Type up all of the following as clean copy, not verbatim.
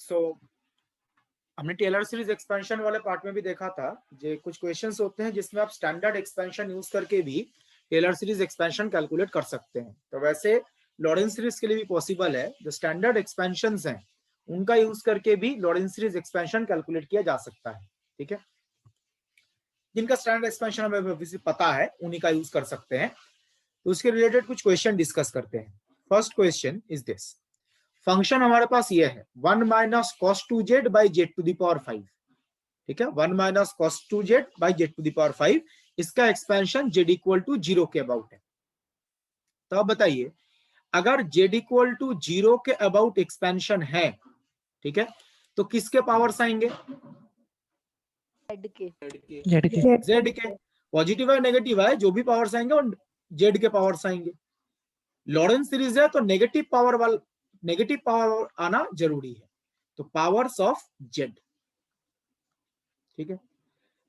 सो हमने Taylor series expansion वाले part में भी देखा था, जो कुछ क्वेश्चंस होते हैं जिसमें आप स्टैंडर्ड एक्सपेंशन यूज करके भी टेलर सीरीज एक्सपेंशन कैलकुलेट कर सकते हैं। तो वैसे लॉरेंस सीरीज के लिए भी पॉसिबल है, जो स्टैंडर्ड एक्सपेंशंस हैं उनका यूज करके भी लॉरेंस सीरीज एक्सपेंशन कैलकुलेट किया जा सकता है। ठीक है, जिनका स्टैंडर्ड एक्सपेंशन हमें पता है उन्हीं का यूज कर सकते हैं। तो उसके रिलेटेड कुछ क्वेश्चन डिस्कस करते हैं। First question is this, function हमारे पास ये है 1 minus cos 2z by z to the power 5। ठीक है, 1 minus cos 2z by z to the power 5, इसका एक्सपेंशन z इक्वल टू 0 के अबाउट है। तो अब बताइए, अगर z इक्वल टू 0 के अबाउट एक्सपेंशन है, ठीक है, तो किसके पावर्स आएंगे? z के। पॉजिटिव है नेगेटिव है, जो भी पावर्स आएंगे वो z के पावर्स आएंगे। लॉरेंस सीरीज है तो नेगेटिव पावर आना जरूरी है, तो पावर्स ऑफ z। ठीक है,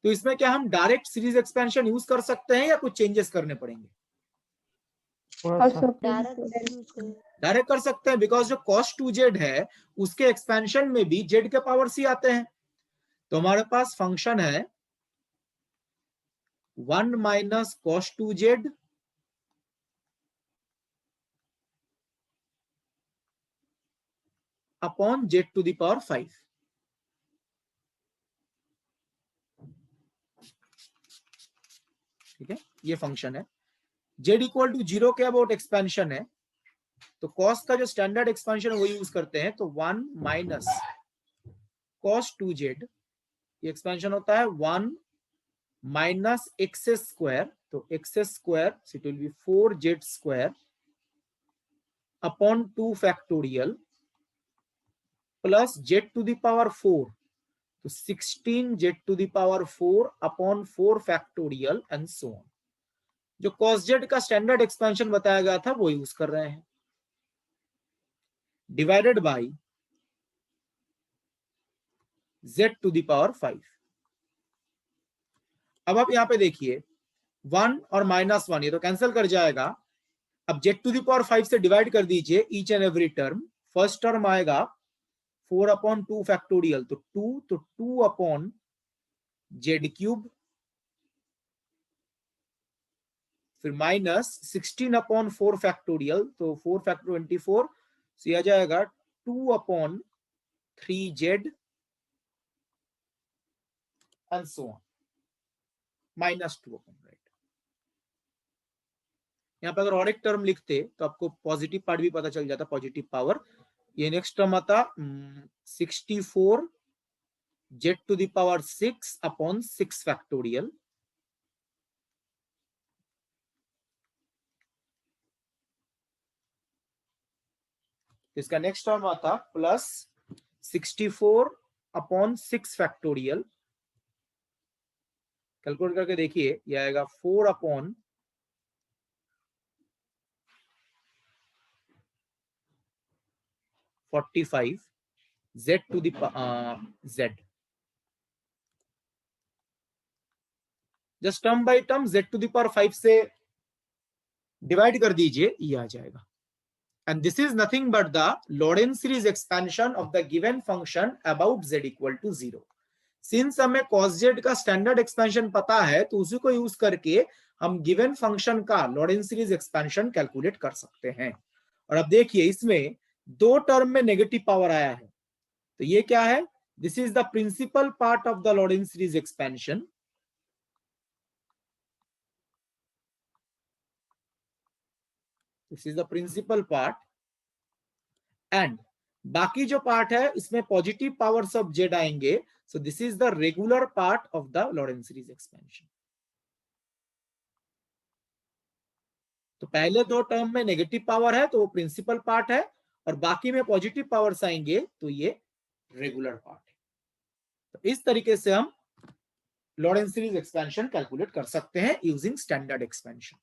तो इसमें क्या हम डायरेक्ट सीरीज एक्सपेंशन यूज कर सकते हैं या कुछ चेंजेस करने पड़ेंगे? डायरेक्ट कर सकते हैं, बिकॉज जो cos 2z है उसके एक्सपेंशन में भी z के पावर्स ही आते हैं। तो हमारे पास फंक्शन है 1 minus cos 2z upon z to the power 5। ठीक है, ये फंक्शन है। z इक्वल टू 0 के अबाउट एक्सपेंशन है, तो cos का जो स्टैंडर्ड एक्सपेंशन है वो यूज करते हैं। तो 1 माइनस cos 2z, ये एक्सपेंशन होता है 1 माइनस एक्स स्क्वायर, तो x square it will be 4z square upon 2 factorial plus z to the power 4, तो 16z to the power 4 upon 4 factorial and so on. जो cos z का standard expansion बताया गया था वो यूज कर रहे हैं, divided by z to the power 5। अब आप यहां पे देखिए 1 और -1 ये तो कैंसिल कर जाएगा। अब z टू द पावर 5 से डिवाइड कर दीजिए each and every term. First term आएगा 4 अपॉन 2 फैक्टोरियल, तो 2 अपॉन z क्यूब, फिर माइनस 16 अपॉन 4 फैक्टोरियल, तो 4 फैक्टर 24, से आ जाएगा 2 upon 3z and so on, -2 upon, right. यहाँ पे अगर और एक टर्म लिखते तो आपको पॉजिटिव पार्ट भी पता चल जाता, पॉजिटिव पावर। ये नेक्स्ट टर्म आता 64 z to the power 6 upon 6 factorial, इसका नेक्स्ट टर्म आता प्लस 64 अपॉन 6 फैक्टोरियल। कैलकुलेट करके देखिए, ये आएगा 4 upon 45 z to the z। Just term by term z to the power 5 से डिवाइड कर दीजिए, ये आ जाएगा। And this is nothing but the Lorentz series expansion of the given function about z equal to 0. Since हमें cos z का standard expansion पता है, तो उसी को यूज करके हम गिवन फंक्शन का Lorentz series एक्सपेंशन कैलकुलेट कर सकते हैं। और अब देखिए, इसमें दो टर्म में नेगेटिव पावर आया है, तो ये क्या है? This is the principal part of the Lorentz series expansion. This is the principal part, and बाकी जो पार्ट है इसमें पॉजिटिव पावर्स ऑफ z आएंगे। So this is the regular part of the Lorentz series expansion. तो पहले दो term में negative power है तो वो प्रिंसिपल पार्ट है, और बाकी में पॉजिटिव पावर्स आएंगे तो ये रेगुलर पार्ट है। तो इस तरीके से हम Lorentz series एक्सपेंशन कैलकुलेट कर सकते हैं using standard expansion.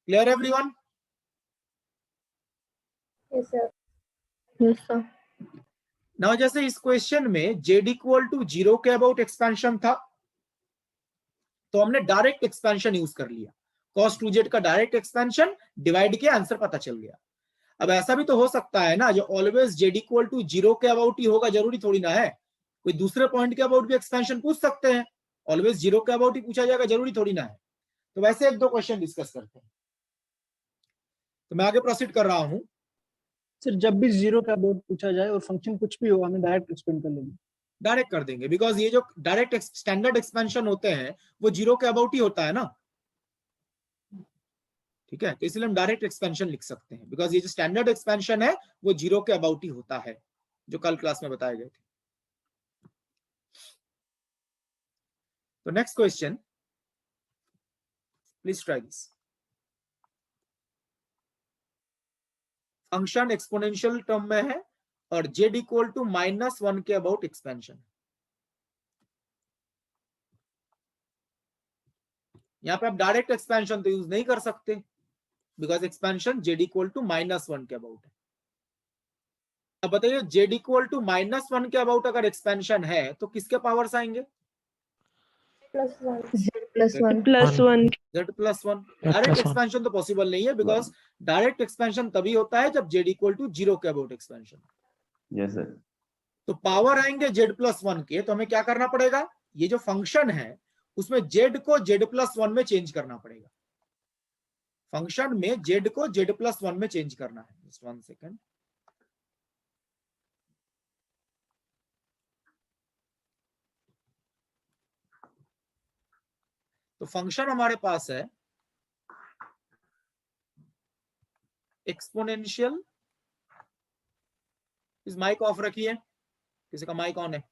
Clear everyone? Yes, sir. Yes, sir. Now जैसे इस क्वेश्चन में z इक्वल टू 0 के अबाउट एक्सपेंशन था, तो हमने डायरेक्ट एक्सपेंशन यूज कर लिया। cos 2z का डायरेक्ट एक्सपेंशन डिवाइड किया, आंसर पता चल गया। अब ऐसा भी तो हो सकता है ना, जो ऑलवेज जेड इक्वल टू 0 के अबाउट ही होगा, जरूरी थोड़ी ना है। कोई दूसरे पॉइंट के अबाउट भी एक्सपेंशन पूछ सकते हैं, ऑलवेज 0 के अबाउट ही पूछा जाएगा, जरूरी थोड़ी ना है। तो वैसे एक दो क्वेश्चन डिस्कस करते हैं। तो मैं आगे प्रोसीड कर रहा हूं। सर जब भी 0 का अबाउट पूछा जाए और फंक्शन कुछ भी हो, हमें डायरेक्ट एक्सपेंड कर लेंगे। डायरेक्ट कर देंगे, बिकॉज ये जो डायरेक्ट स्टैंडर्ड एक्सपेंशन होते हैं वो 0 के अबाउट ही होता है ना। ठीक है, तो इसलिए हम डायरेक्ट एक्सपेंशन लिख सकते हैं, बिकॉज ये जो स्टैंडर्ड एक्सपेंशन है वो 0 के अबाउट ही होता है, जो कल क्लास में बताए गए थे। तो next question, please try this. Function exponential term में है और जेड इक्वल टू -1 के अबाउट एक्सपेंशन। यहां पे आप डायरेक्ट एक्सपेंशन तो यूज नहीं कर सकते, because expansion z equal to -1 के अबाउट है। अब बताइए, जेड इक्वल टू -1 के अबाउट अगर एक्सपेंशन है तो किसके पावर्स आएंगे? +1 Z+1 +1 Z+1। डायरेक्ट एक्सपेंशन तो पॉसिबल नहीं है, बिकॉज डायरेक्ट एक्सपेंशन तभी होता है जब जेड इक्वल टू 0 के अबाउट एक्सपेंशन। Yes sir. तो पावर आएंगे Z+1 के, तो हमें क्या करना पड़ेगा, ये जो फंक्शन है उसमें जेड को Z+1 में चेंज करना पड़ेगा। फंक्शन में जेड को Z+1 में चेंज करना है। Just 1 second. तो फंक्शन हमारे पास है एक्सपोनेंशियल। इस माइक ऑफ रखिए, किसी का माइक ऑन है?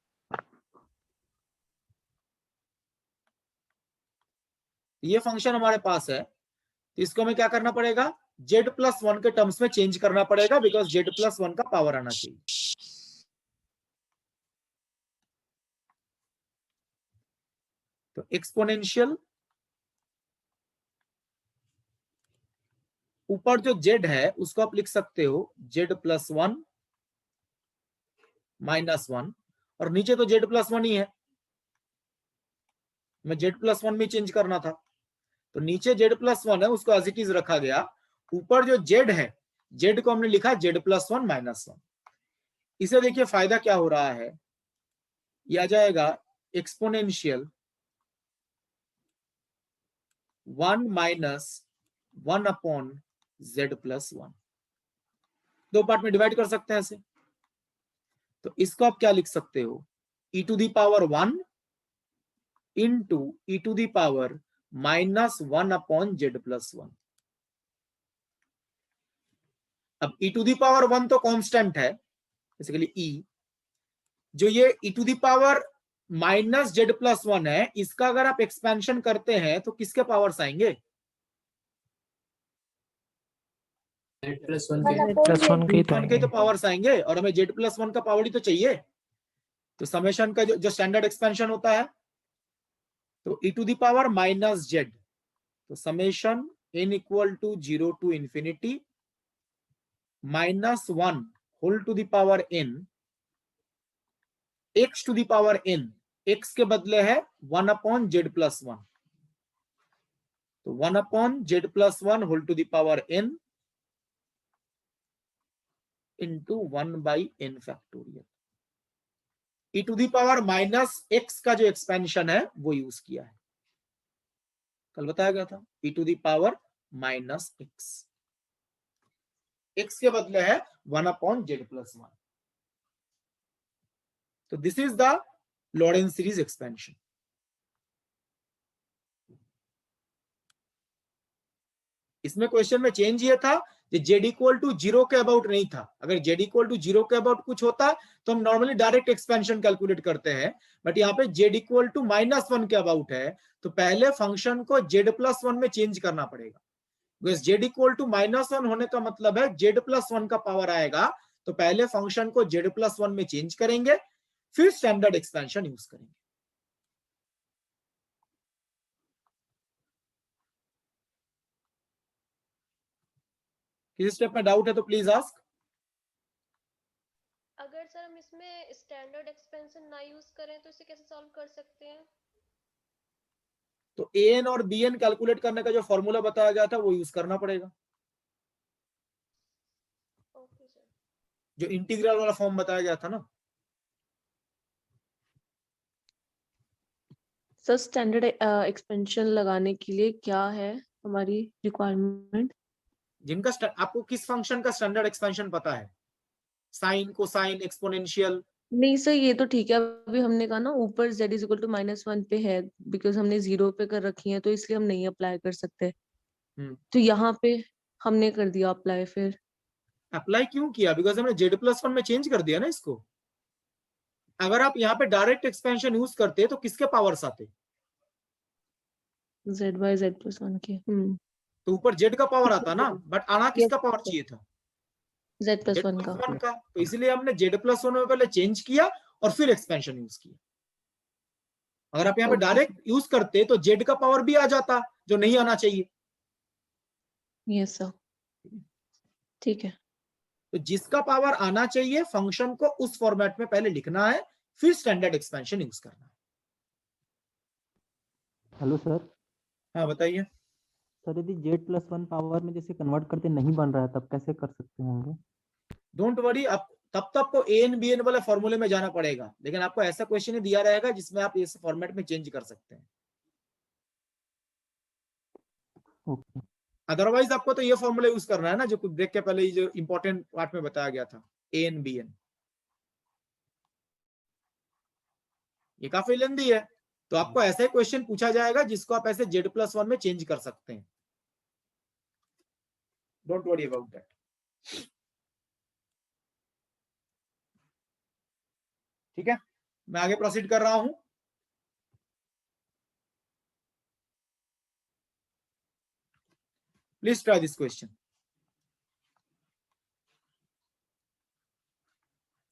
ये फंक्शन हमारे पास है, तो इसको हमें क्या करना पड़ेगा, Z+1 के टर्म्स में चेंज करना पड़ेगा, बिकॉज Z+1 का पावर आना चाहिए। तो एक्सपोनेंशियल, ऊपर जो Z है उसको आप लिख सकते हो Z+1 -1, और नीचे तो Z+1 ही है, मैं Z+1 में चेंज करना था, तो नीचे Z+1 है उसको एज इट इज रखा गया। ऊपर जो Z है, Z को हमने लिखा Z+1 -1। इसे देखिए फायदा क्या हो रहा है, यह आ जाएगा एक्सपोनेंशियल 1 - 1 अपॉन Z+1। दो पार्ट में डिवाइड कर सकते हैं ऐसे। तो इसको आप क्या लिख सकते हो, e⁻1 into e⁻ -1 upon Z+1। अब e⁻1 तो कांस्टेंट है, बेसिकली e। जो ये e⁻ -Z+1 है, इसका अगर आप एक्सपेंशन करते हैं तो किसके पावर्स आएंगे? Z+1 के तो पावर्स आएंगे, और हमें Z+1 का पावर ही तो चाहिए। तो समेशन का जो स्टैंडर्ड एक्सपेंशन होता है, तो e⁻ -Z, तो summation n equal to 0 to infinity -1 whole to the power n, x to the power n, x के बदले है 1 अपॉन Z+1, तो 1 upon Z+1 whole to the power n into 1/n factorial. e⁻ -x का जो expansion है वो use किया है, कल बताया गया था। e⁻−x, x के बदले है 1 अपॉन Z+1। तो this is the Laurent series expansion. इसमें क्वेश्चन में चेंज ये था कि z इक्वल टू 0 के अबाउट नहीं था। अगर z इक्वल टू 0 के अबाउट कुछ होता तो हम नॉर्मली डायरेक्ट एक्सपेंशन कैलकुलेट करते हैं, बट यहाँ पे z इक्वल टू -1 के अबाउट है, तो पहले फंक्शन को Z+1 में चेंज करना पड़ेगा। z इक्वल टू -1 होने का मतलब है Z+1 का पावर आएगा, तो पहले फंक्शन को Z+1 में चेंज करेंगे, फिर स्टैंडर्ड एक्सपेंशन यूज करेंगे। किसी स्टेप में डाउट है तो प्लीज आस्क। अगर सर हम इसमें स्टैंडर्ड एक्सपेंशन ना यूज करें तो इसे कैसे सॉल्व कर सकते हैं? तो an और bn कैलकुलेट करने का जो फॉर्मूला बताया गया था वो यूज करना पड़ेगा। जो इंटीग्रल वाला फॉर्म बताया गया था ना। सर स्टैंडर्ड एक्सपेंशन लगाने के लिए क्या है हमारी रिक्वायरमेंट? जिनका आपको किस फंक्शन का स्टैंडर्ड एक्सपेंशन पता है? Sine, cosine, exponential? नहीं सर, ये तो ठीक है, अभी हमने कहा ना ऊपर z इज इक्वल टू -1 पे है, बिकॉज हमने 0 पे कर रखी है, तो इसलिए हम नहीं अप्लाई कर सकते। तो यहाँ पे हमने कर दिया अप्लाई। फिर अप्लाई क्यों किया? बिकॉज हमने z+1 में चेंज कर दिया ना इसको। अगर आप यहाँ पे डायरेक्ट एक्सपेंशन यूज करते तो किसके पावर्स आते? z बाय z+1 के। तो ऊपर z का पावर आता ना, बट आना किसका पावर चाहिए था? z+1 का। z+1 का। तो इसलिए हमने z+1 में पहले चेंज किया और फिर एक्सपेंशन यूज किया। अगर आप यहाँ पे डायरेक्ट यूज करते तो z का पावर भी आ जाता, जो नहीं आना चाहिए। यस सर, ठीक है। तो जिसका पावर आना चाहिए फंक्शन को उस फॉर्मेट में पहले लिखना है, फिर स्टैंडर्ड एक्सपेंशन यूज करना है। Hello sir. हाँ बताइए। सर यदि z+1 पावर में जैसे कन्वर्ट करते नहीं बन रहा है तब कैसे कर सकते होंगे? डोंट वरी, अब तब तो आपको an bn वाले फॉर्मूले में जाना पड़ेगा, लेकिन आपको ऐसा क्वेश्चन ही दिया रहेगा जिसमें आप इस फॉर्मेट में चेंज कर सकते हैं। ओके। अदरवाइज आपको तो ये फॉर्मूला यूज करना है ना, जो कुछ ब्रेक के पहले जो इंपॉर्टेंट पार्ट में बताया गया था, an bn। ये काफी लेंदी है, तो आपको ऐसा ही क्वेश्चन पूछा जाएगा जिसको आप ऐसे z+1 में चेंज कर सकते हैं। Don't worry about that. ठीक है, मैं आगे प्रोसीड कर रहा हूं। Please try this question.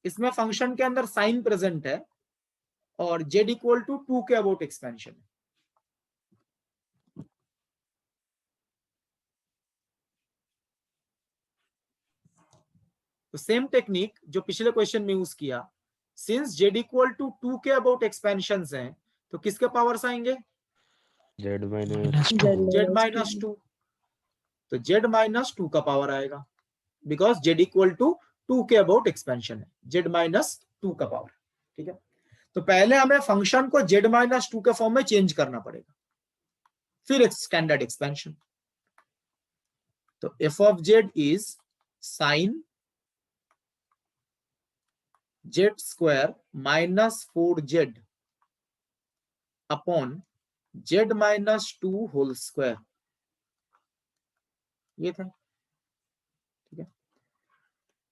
इसमें फंक्शन के अंदर साइन प्रेजेंट है और z इक्वल टू 2 के अबाउट एक्सपेंशन है। तो सेम टेक्निक जो पिछले क्वेश्चन में यूज किया, सिंस z इक्वल टू 2 के अबाउट एक्सपेंशन हैं, तो किसके पावर्स आएंगे? z -2। तो z-2 का पावर आएगा, बिकॉज z इक्वल टू 2 के अबाउट एक्सपेंशन है, z-2 का पावर। ठीक है, तो पहले हमें फंक्शन को z-2 के फॉर्म में चेंज करना पड़ेगा, फिर एक स्टैंडर्ड एक्सपेंशन। तो f of z is sine z² -4z upon z-2 whole square. ये था। ठीक है,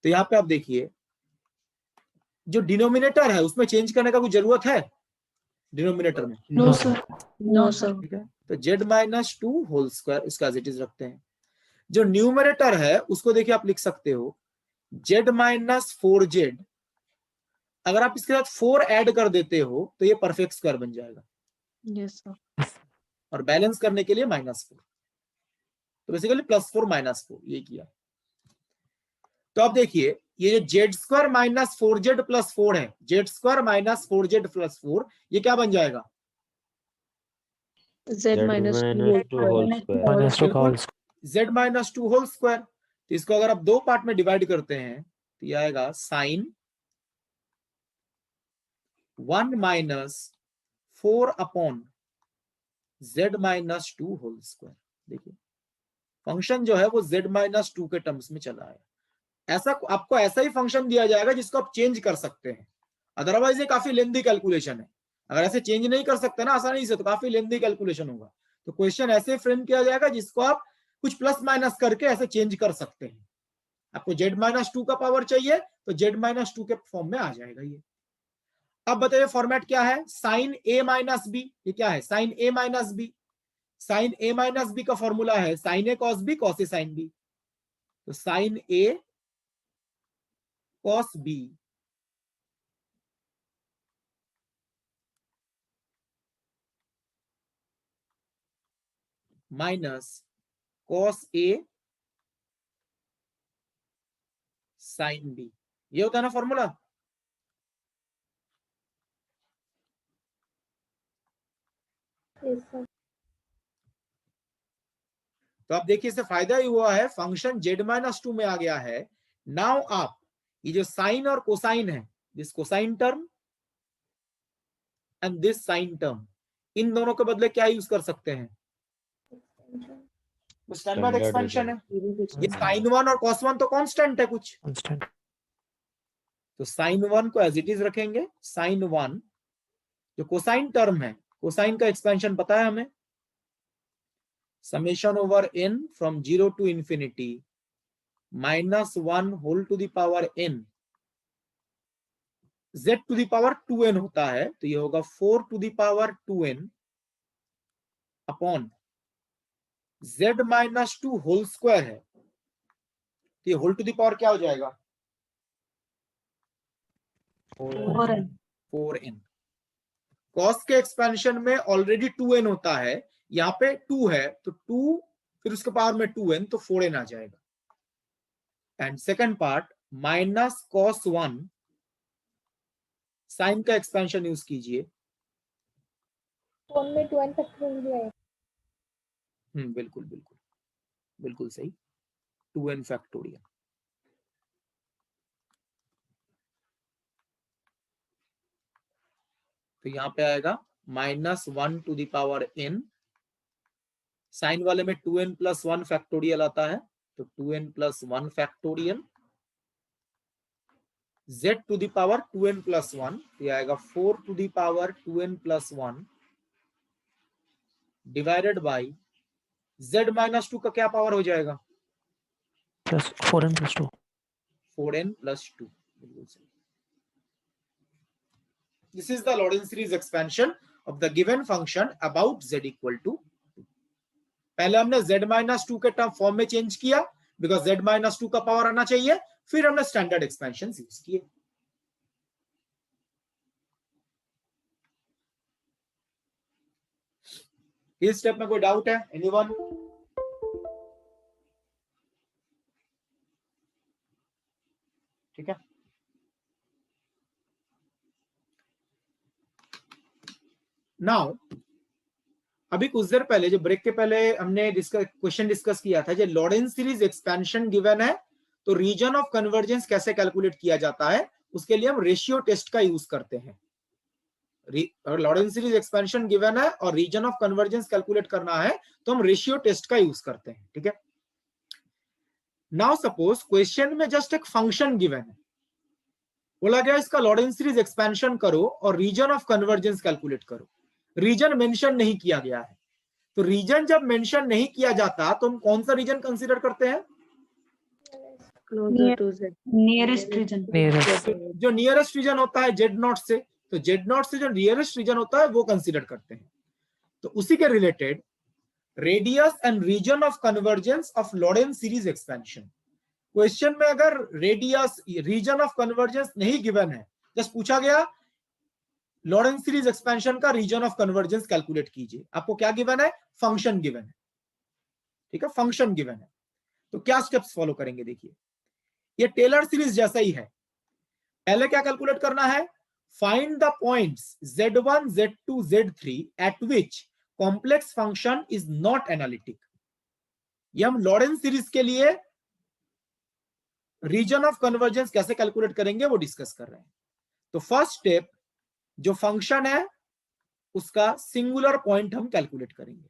तो यहां पे आप देखिए जो डिनोमिनेटर है उसमें चेंज करने का कोई जरूरत है? डिनोमिनेटर में नो सर, नो सर। ठीक है, तो z-2 होल स्क्वायर इसका एज इट इज रखते हैं। जो न्यूमरेटर है उसको देखिए आप लिख सकते हो z-4z। अगर आप इसके साथ 4 ऐड कर देते हो तो ये परफेक्ट स्क्वायर बन जाएगा। Yes sir. और बैलेंस करने के लिए -4, तो बेसिकली +4 -4 ये किया। तो आप देखिए ये जो z² -4z + 4 है, z² -4z + 4, ये क्या बन जाएगा? z-2 whole square. z-2 whole square. तो इसको अगर आप दो पार्ट में डिवाइड करते हैं तो ये आएगा sine 1 - 4 upon z-2 whole square. देखिए फंक्शन जो है वो z-2 के टर्म्स में चला है। ऐसा आपको ऐसा ही फंक्शन दिया जाएगा जिसको आप चेंज कर सकते हैं, अदरवाइज ये काफी लेंदी कैलकुलेशन है। अगर ऐसे चेंज नहीं कर सकते ना आसानी से तो काफी लेंदी कैलकुलेशन होगा। तो क्वेश्चन ऐसे फ्रेम किया जाएगा जिसको आप कुछ प्लस माइनस करके ऐसे चेंज कर सकते हैं। आपको z-2 का पावर चाहिए तो z-2 के फॉर्म में आ जाएगा ये। अब बताइए फॉर्मेट क्या है? Sine a - b। ये क्या है? Sine a - b। Sine a - b का फॉर्मूला है sine a cos b cos a sin b। तो sine a cos b minus cos a sin b, ये होता है ना फॉर्मूला। Yes sir. तो आप देखिए इससे फायदा ही हुआ है, फंक्शन z-2 में आ गया है। नाउ आप ये जो साइन और कोसाइन है, this cosine term and this sine term, इन दोनों के बदले क्या यूज कर सकते हैं? स्टैंडर्ड एक्सपेंशन है। ये साइन 1 और कॉस 1 तो कांस्टेंट है कुछ, तो साइन 1 को एज इट इज रखेंगे। साइन 1 जो कोसाइन टर्म है, कोसाइन का एक्सपेंशन पता है हमें, summation over n from 0 to infinity -1 whole to the power n, z to the power 2n होता है, तो ये होगा 4 to the power 2n upon z minus 2 whole square है, तो ये होल टू द पावर क्या हो जाएगा? 4n। कॉस के एक्सपेंशन में ऑलरेडी 2n होता है, यहाँ पे 2 है तो 2 फिर उसके पावर में 2n, तो 4n आ जाएगा। And second part minus cos 1, sine का एक्सपेंशन यूज कीजिए, में 2n फैक्टोरियल भी आएगा। बिल्कुल बिल्कुल बिल्कुल सही, 2n फैक्टोरियल। तो यहां पे आएगा -1 to the power n, sine वाले में 2n प्लस 1 फैक्टोरियल आता है, तो 2n plus 1 factorial, z to the power 2n plus 1, ये आएगा 4 to the power 2n plus 1 divided by z minus 2 का क्या पावर हो जाएगा? Plus 4n plus 2। 4n plus 2, बिल्कुल सही। This is the Lorentz series expansion of the given function about z equal to 2. पहले हमने z माइनस 2 के term form में चेंज किया, बिकॉज z माइनस 2 का पावर आना चाहिए, फिर हमने स्टैंडर्ड एक्सपेंशन यूज किए। इस स्टेप में कोई डाउट है? एनीवन? ठीक है, नाउ अभी कुछ देर पहले, जो ब्रेक के पहले हमने क्वेश्चन डिस्कस किया था, जो लॉरेंस सीरीज एक्सपेंशन गिवन है तो रीजन ऑफ कन्वर्जेंस कैसे कैलकुलेट किया जाता है, उसके लिए हम रेशियो टेस्ट का यूज करते हैं। लॉरेंस सीरीज एक्सपेंशन गिवन है और रीजन ऑफ कन्वर्जेंस कैलकुलेट करना है तो हम रेशियो टेस्ट का यूज करते हैं। ठीक है, नाउ सपोज क्वेश्चन में जस्ट एक फंक्शन गिवन है, बोला गया इसका लॉरेंस सीरीज एक्सपेंशन करो और रीजन ऑफ कन्वर्जेंस कैलकुलेट करो। रीजन मेंशन नहीं किया गया है, तो रीजन जब मेंशन नहीं किया जाता तो हम कौन सा रीजन कंसीडर करते हैं? Nearest region. जो नियरेस्ट रीजन होता है जेड नॉट से, तो जेड नॉट से जो नियरेस्ट रीजन होता है वो कंसीडर करते हैं। तो उसी के related radius and region of convergence of Laurent's series expansion, question में अगर रेडियस रीजन ऑफ कन्वर्जेंस नहीं गिवन है, जस्ट पूछा गया लॉरेंस सीरीज एक्सपेंशन का रीजन ऑफ कन्वर्जेंस कैलकुलेट कीजिए, आपको क्या गिवन है? फंक्शन गिवन है। ठीक है, फंक्शन गिवन है, तो क्या स्टेप्स फॉलो करेंगे? देखिए, ये टेलर सीरीज जैसा ही है। पहले क्या कैलकुलेट करना है? Find the points z1 z2 z3 eight which complex function is not analytic. ये हम लॉरेंस सीरीज के लिए रीजन ऑफ कन्वर्जेंस कैसे कैलकुलेट करेंगे वो डिस्कस कर रहे हैं। तो फर्स्ट स्टेप, जो फंक्शन है उसका सिंगुलर पॉइंट हम कैलकुलेट करेंगे,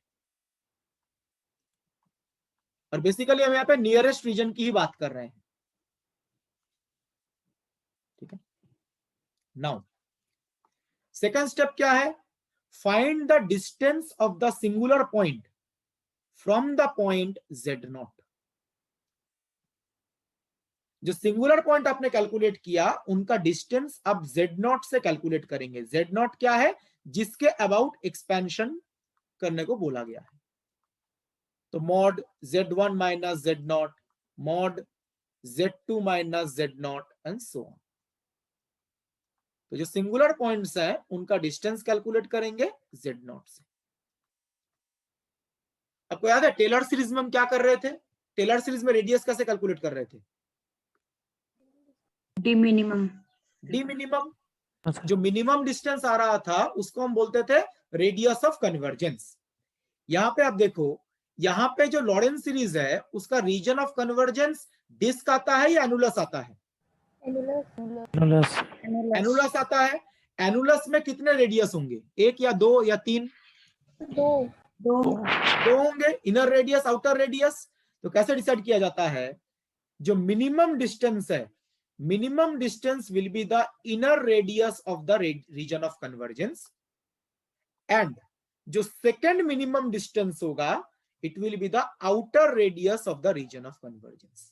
और बेसिकली हम यहां पे नियरेस्ट रीजन की ही बात कर रहे हैं। ठीक है, नाउ सेकंड स्टेप क्या है? Find the distance of the singular point from the point z not. जो सिंगुलर पॉइंट आपने कैलकुलेट किया उनका डिस्टेंस अब z नॉट से कैलकुलेट करेंगे। z नॉट क्या है? जिसके अबाउट एक्सपेंशन करने को बोला गया है। तो mod z1 minus z not, mod z2 minus z not and so on. तो जो सिंगुलर पॉइंट्स हैं उनका डिस्टेंस कैलकुलेट करेंगे z नॉट से। आपको याद है टेलर सीरीज में हम क्या कर रहे थे? टेलर सीरीज में रेडियस कैसे कैलकुलेट कर रहे थे? D minimum. डी मिनिमम, जो मिनिमम डिस्टेंस आ रहा था उसको हम बोलते थे रेडियस ऑफ कन्वर्जेंस। यहां पे आप देखो, यहां पे जो लॉरेंस सीरीज है उसका रीजन ऑफ कन्वर्जेंस डिस्क आता है या एनुलस आता है? Annulus. एनुलस आता है। एनुलस में कितने रेडियस होंगे, एक या दो या तीन? दो होंगे, इनर रेडियस आउटर रेडियस। तो कैसे डिसाइड किया जाता है, जो मिनिमम डिस्टेंस है, minimum distance will be the inner radius of the region of convergence, and जो सेकेंड मिनिमम डिस्टेंस होगा it will be the outer radius of the region of convergence.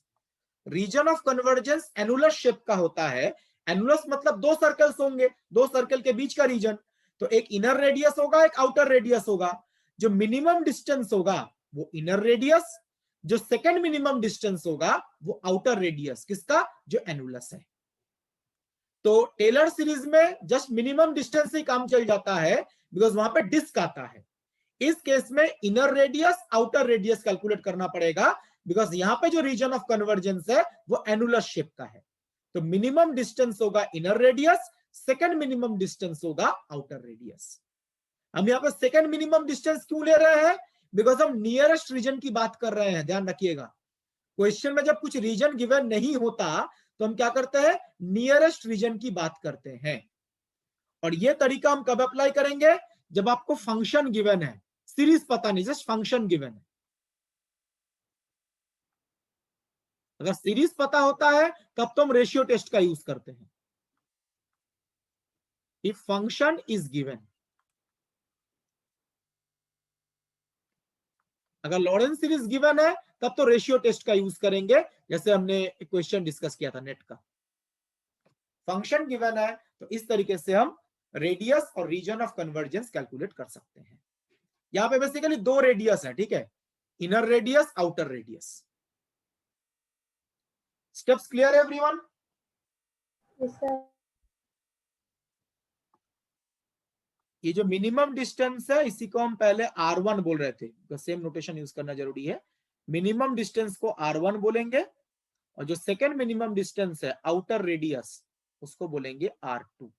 Region of convergence annulus shape का होता है। Annulus मतलब दो circles होंगे, दो circle के बीच का रीजन, तो एक इनर रेडियस होगा, एक आउटर रेडियस होगा। जो मिनिमम डिस्टेंस होगा वो इनर रेडियस, जो सेकंड मिनिमम डिस्टेंस होगा वो आउटर रेडियस, किसका, जो एनुलस है। तो टेलर सीरीज में जस्ट मिनिमम डिस्टेंस से काम चल जाता है, बिकॉज वहां पे डिस्क आता है। इस केस में inner radius outer radius calculate करना पड़ेगा, बिकॉज यहां पे जो रीजन ऑफ कन्वर्जेंस है वो एनुलस शेप का है। तो मिनिमम डिस्टेंस होगा inner radius, second minimum distance होगा आउटर रेडियस। हम यहाँ पे सेकंड मिनिमम डिस्टेंस क्यों ले रहे हैं, बिकॉज हम नियरेस्ट रीजन की बात कर रहे हैं। ध्यान रखिएगा, क्वेश्चन में जब कुछ रीजन गिवन नहीं होता तो हम क्या करते हैं, नियरेस्ट रीजन की बात करते हैं। और ये तरीका हम कब अप्लाई करेंगे, जब आपको फंक्शन गिवन है, सीरीज पता नहीं, जस्ट फंक्शन गिवन है। अगर सीरीज पता होता है तब तो हम रेशियो टेस्ट का यूज करते हैं। इफ फंक्शन इज गिवन, अगर लॉरेंस सीरीज गिवन है तब तो रेशियो टेस्ट का यूज करेंगे, जैसे हमने क्वेश्चन डिस्कस किया था नेट का। फंक्शन गिवन है तो इस तरीके से हम रेडियस और रीजन ऑफ कन्वर्जेंस कैलकुलेट कर सकते हैं। यहां पे बेसिकली दो रेडियस है, ठीक है, inner radius outer radius. Steps clear है एवरीवन? ये जो मिनिमम डिस्टेंस है इसी को हम पहले R1 बोल रहे थे, तो सेम नोटेशन यूज करना जरूरी है। मिनिमम डिस्टेंस को R1 बोलेंगे और जो सेकेंड मिनिमम डिस्टेंस है आउटर रेडियस उसको बोलेंगे R2।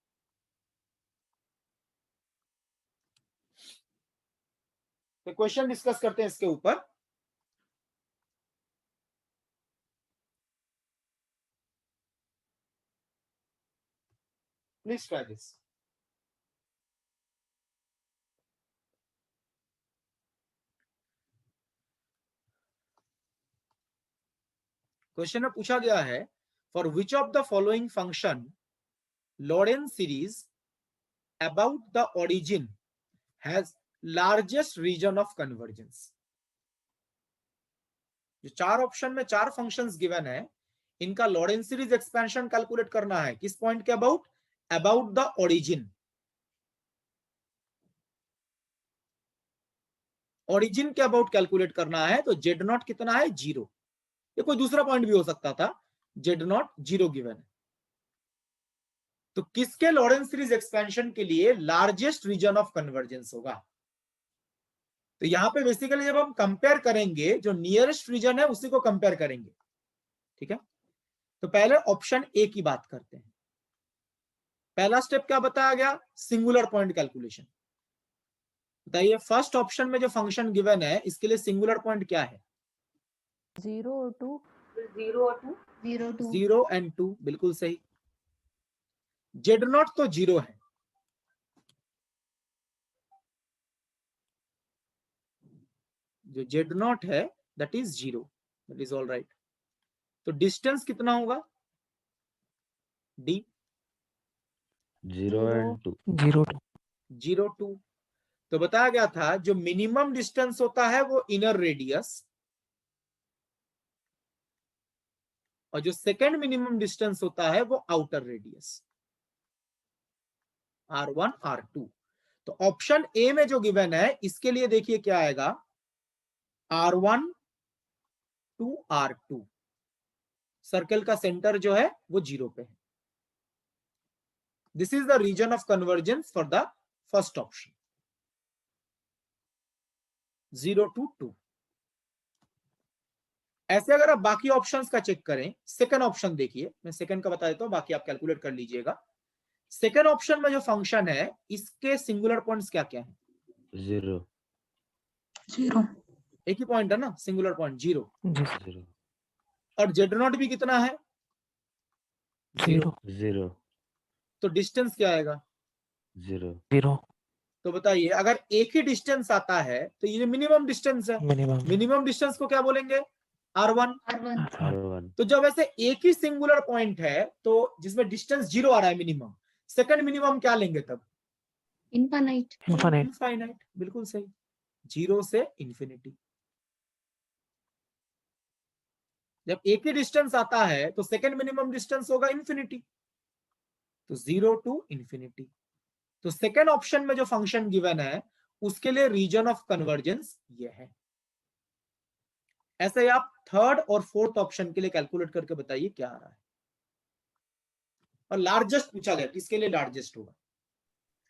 तो क्वेश्चन डिस्कस करते हैं इसके ऊपर। Please try this. क्वेश्चन में पूछा गया है, for which of the following function Laurent's series about the origin has largest region of convergence. जो चार ऑप्शन में चार फंक्शंस गिवन है, इनका लॉरेंस सीरीज एक्सपेंशन कैलकुलेट करना है। किस पॉइंट के about, about the origin. Origin के अबाउट कैलकुलेट करना है, तो जेड नॉट कितना है, 0। ये कोई दूसरा पॉइंट भी हो सकता था, जेड नॉट 0 गिवन है। तो किसके लॉरेंस सीरीज एक्सपेंशन के लिए लार्जेस्ट रीजन ऑफ कन्वर्जेंस होगा। तो यहां पे बेसिकली जब हम कंपेयर करेंगे, जो नियरेस्ट रीजन है उसी को कंपेयर करेंगे, ठीक है। तो पहले ऑप्शन ए की बात करते हैं। पहला स्टेप क्या बताया गया, सिंगुलर पॉइंट कैलकुलेशन। बताइए, फर्स्ट ऑप्शन में जो फंक्शन गिवन है इसके लिए सिंगुलर पॉइंट क्या है, 0 और 2। 0 एंड 2, बिल्कुल सही। जेड नॉट तो 0 है, जो जेड नॉट है that is 0, that is all right. तो डिस्टेंस कितना होगा, डी 0 and 2. 0 2। तो बताया गया था जो मिनिमम डिस्टेंस होता है वो इनर रेडियस, और जो सेकेंड मिनिमम डिस्टेंस होता है वो आउटर रेडियस, R1 R2। तो ऑप्शन ए में जो गिवन है इसके लिए देखिए क्या आएगा, R1 to R2। सर्कल का सेंटर जो है वो 0 पे है। This is the region of convergence for the first option, 0 to 2। ऐसे अगर आप बाकी ऑप्शंस का चेक करें, सेकंड ऑप्शन देखिए, मैं सेकंड का बता देता हूं, बाकी आप कैलकुलेट कर लीजिएगा। सेकंड ऑप्शन में जो फंक्शन है इसके सिंगुलर पॉइंट्स क्या क्या है, 0. एक ही पॉइंट है ना, सिंगुलर पॉइंट 0। 0. और जेड नॉट भी कितना है, 0 0 तो डिस्टेंस क्या आएगा? 0 0 तो बताइए, अगर एक ही डिस्टेंस आता है तो ये मिनिमम डिस्टेंस है। मिनिमम मिनिमम डिस्टेंस को क्या बोलेंगे? R1। R1 R1 तो जब ऐसे एक ही सिंगुलर पॉइंट है तो जिसमें डिस्टेंस 0 आ रहा है मिनिमम, सेकंड मिनिमम क्या लेंगे तब? इनफाइनाइट इनफाइनाइट इनफाइनाइट, बिल्कुल सही। 0 से इंफिनिटी। जब एक ही डिस्टेंस आता है तो सेकंड मिनिमम डिस्टेंस होगा इंफिनिटी, तो 0 टू इंफिनिटी। तो सेकंड ऑप्शन में जो फंक्शन गिवन है उसके लिए रीजन ऑफ कन्वर्जेंस ये है। ऐसे ही आप थर्ड और फोर्थ ऑप्शन के लिए कैलकुलेट करके बताइए क्या आ रहा है। और लार्जेस्ट पूछा गया, किसके लिए लार्जेस्ट होगा?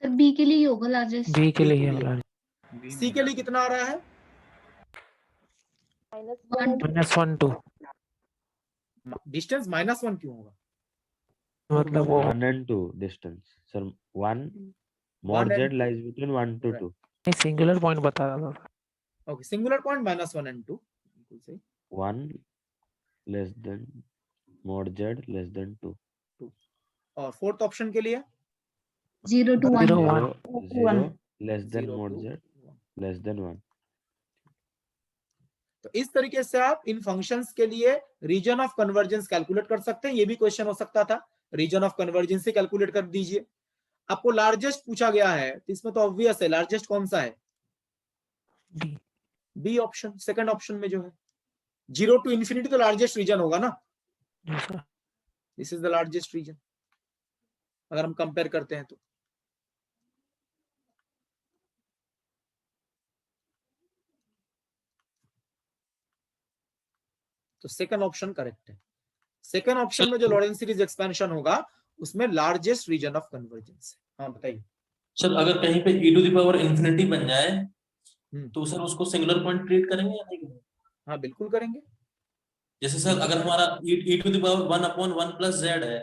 सर बी के लिए ही होगा लार्जेस्ट। बी के लिए B है के लिए। वाला सी के लिए कितना आ रहा है? -1 2 डिस्टेंस -1 क्यों होगा? मतलब वो 1 and 2 distance sir 1 mod 1 z and lies between 1 to 2 नहीं सिंगुलर पॉइंट बता रहा था। ओके, सिंगुलर पॉइंट -1 and 2, बिल्कुल सही। 1 less than mod z less than 2 और फोर्थ ऑप्शन के लिए 0 to 1 0 0 1 0 less than 0 mod to z less than 1 तो इस तरीके से आप इन फंक्शंस के लिए रीजन ऑफ कन्वर्जेंस कैलकुलेट कर सकते हैं। ये भी क्वेश्चन हो सकता था, रीजन ऑफ कन्वर्जेंस से कैलकुलेट कर दीजिए। आपको लार्जेस्ट पूछा गया है तो इसमें तो ऑब्वियस है, लार्जेस्ट कौन सा है? D B option, second option में जो है 0 टू इंफिनिटी तो लार्जेस्ट रीजन होगा ना। जी sir. This is the largest region अगर हम कंपेयर करते हैं तो सेकंड ऑप्शन करेक्ट है। सेकंड ऑप्शन में जो लॉरेंस सीरीज एक्सपेंशन होगा उसमें लार्जेस्ट रीजन ऑफ कन्वर्जेंस है। हाँ बताइए सर, अगर कहीं पे e to the power infinity बन जाए हम्म। तो सर उसको सिंगुलर पॉइंट ट्रीट करेंगे या नहीं करेंगे? हाँ बिल्कुल करेंगे। जैसे सर अगर हमारा e to the power 1/1 plus z है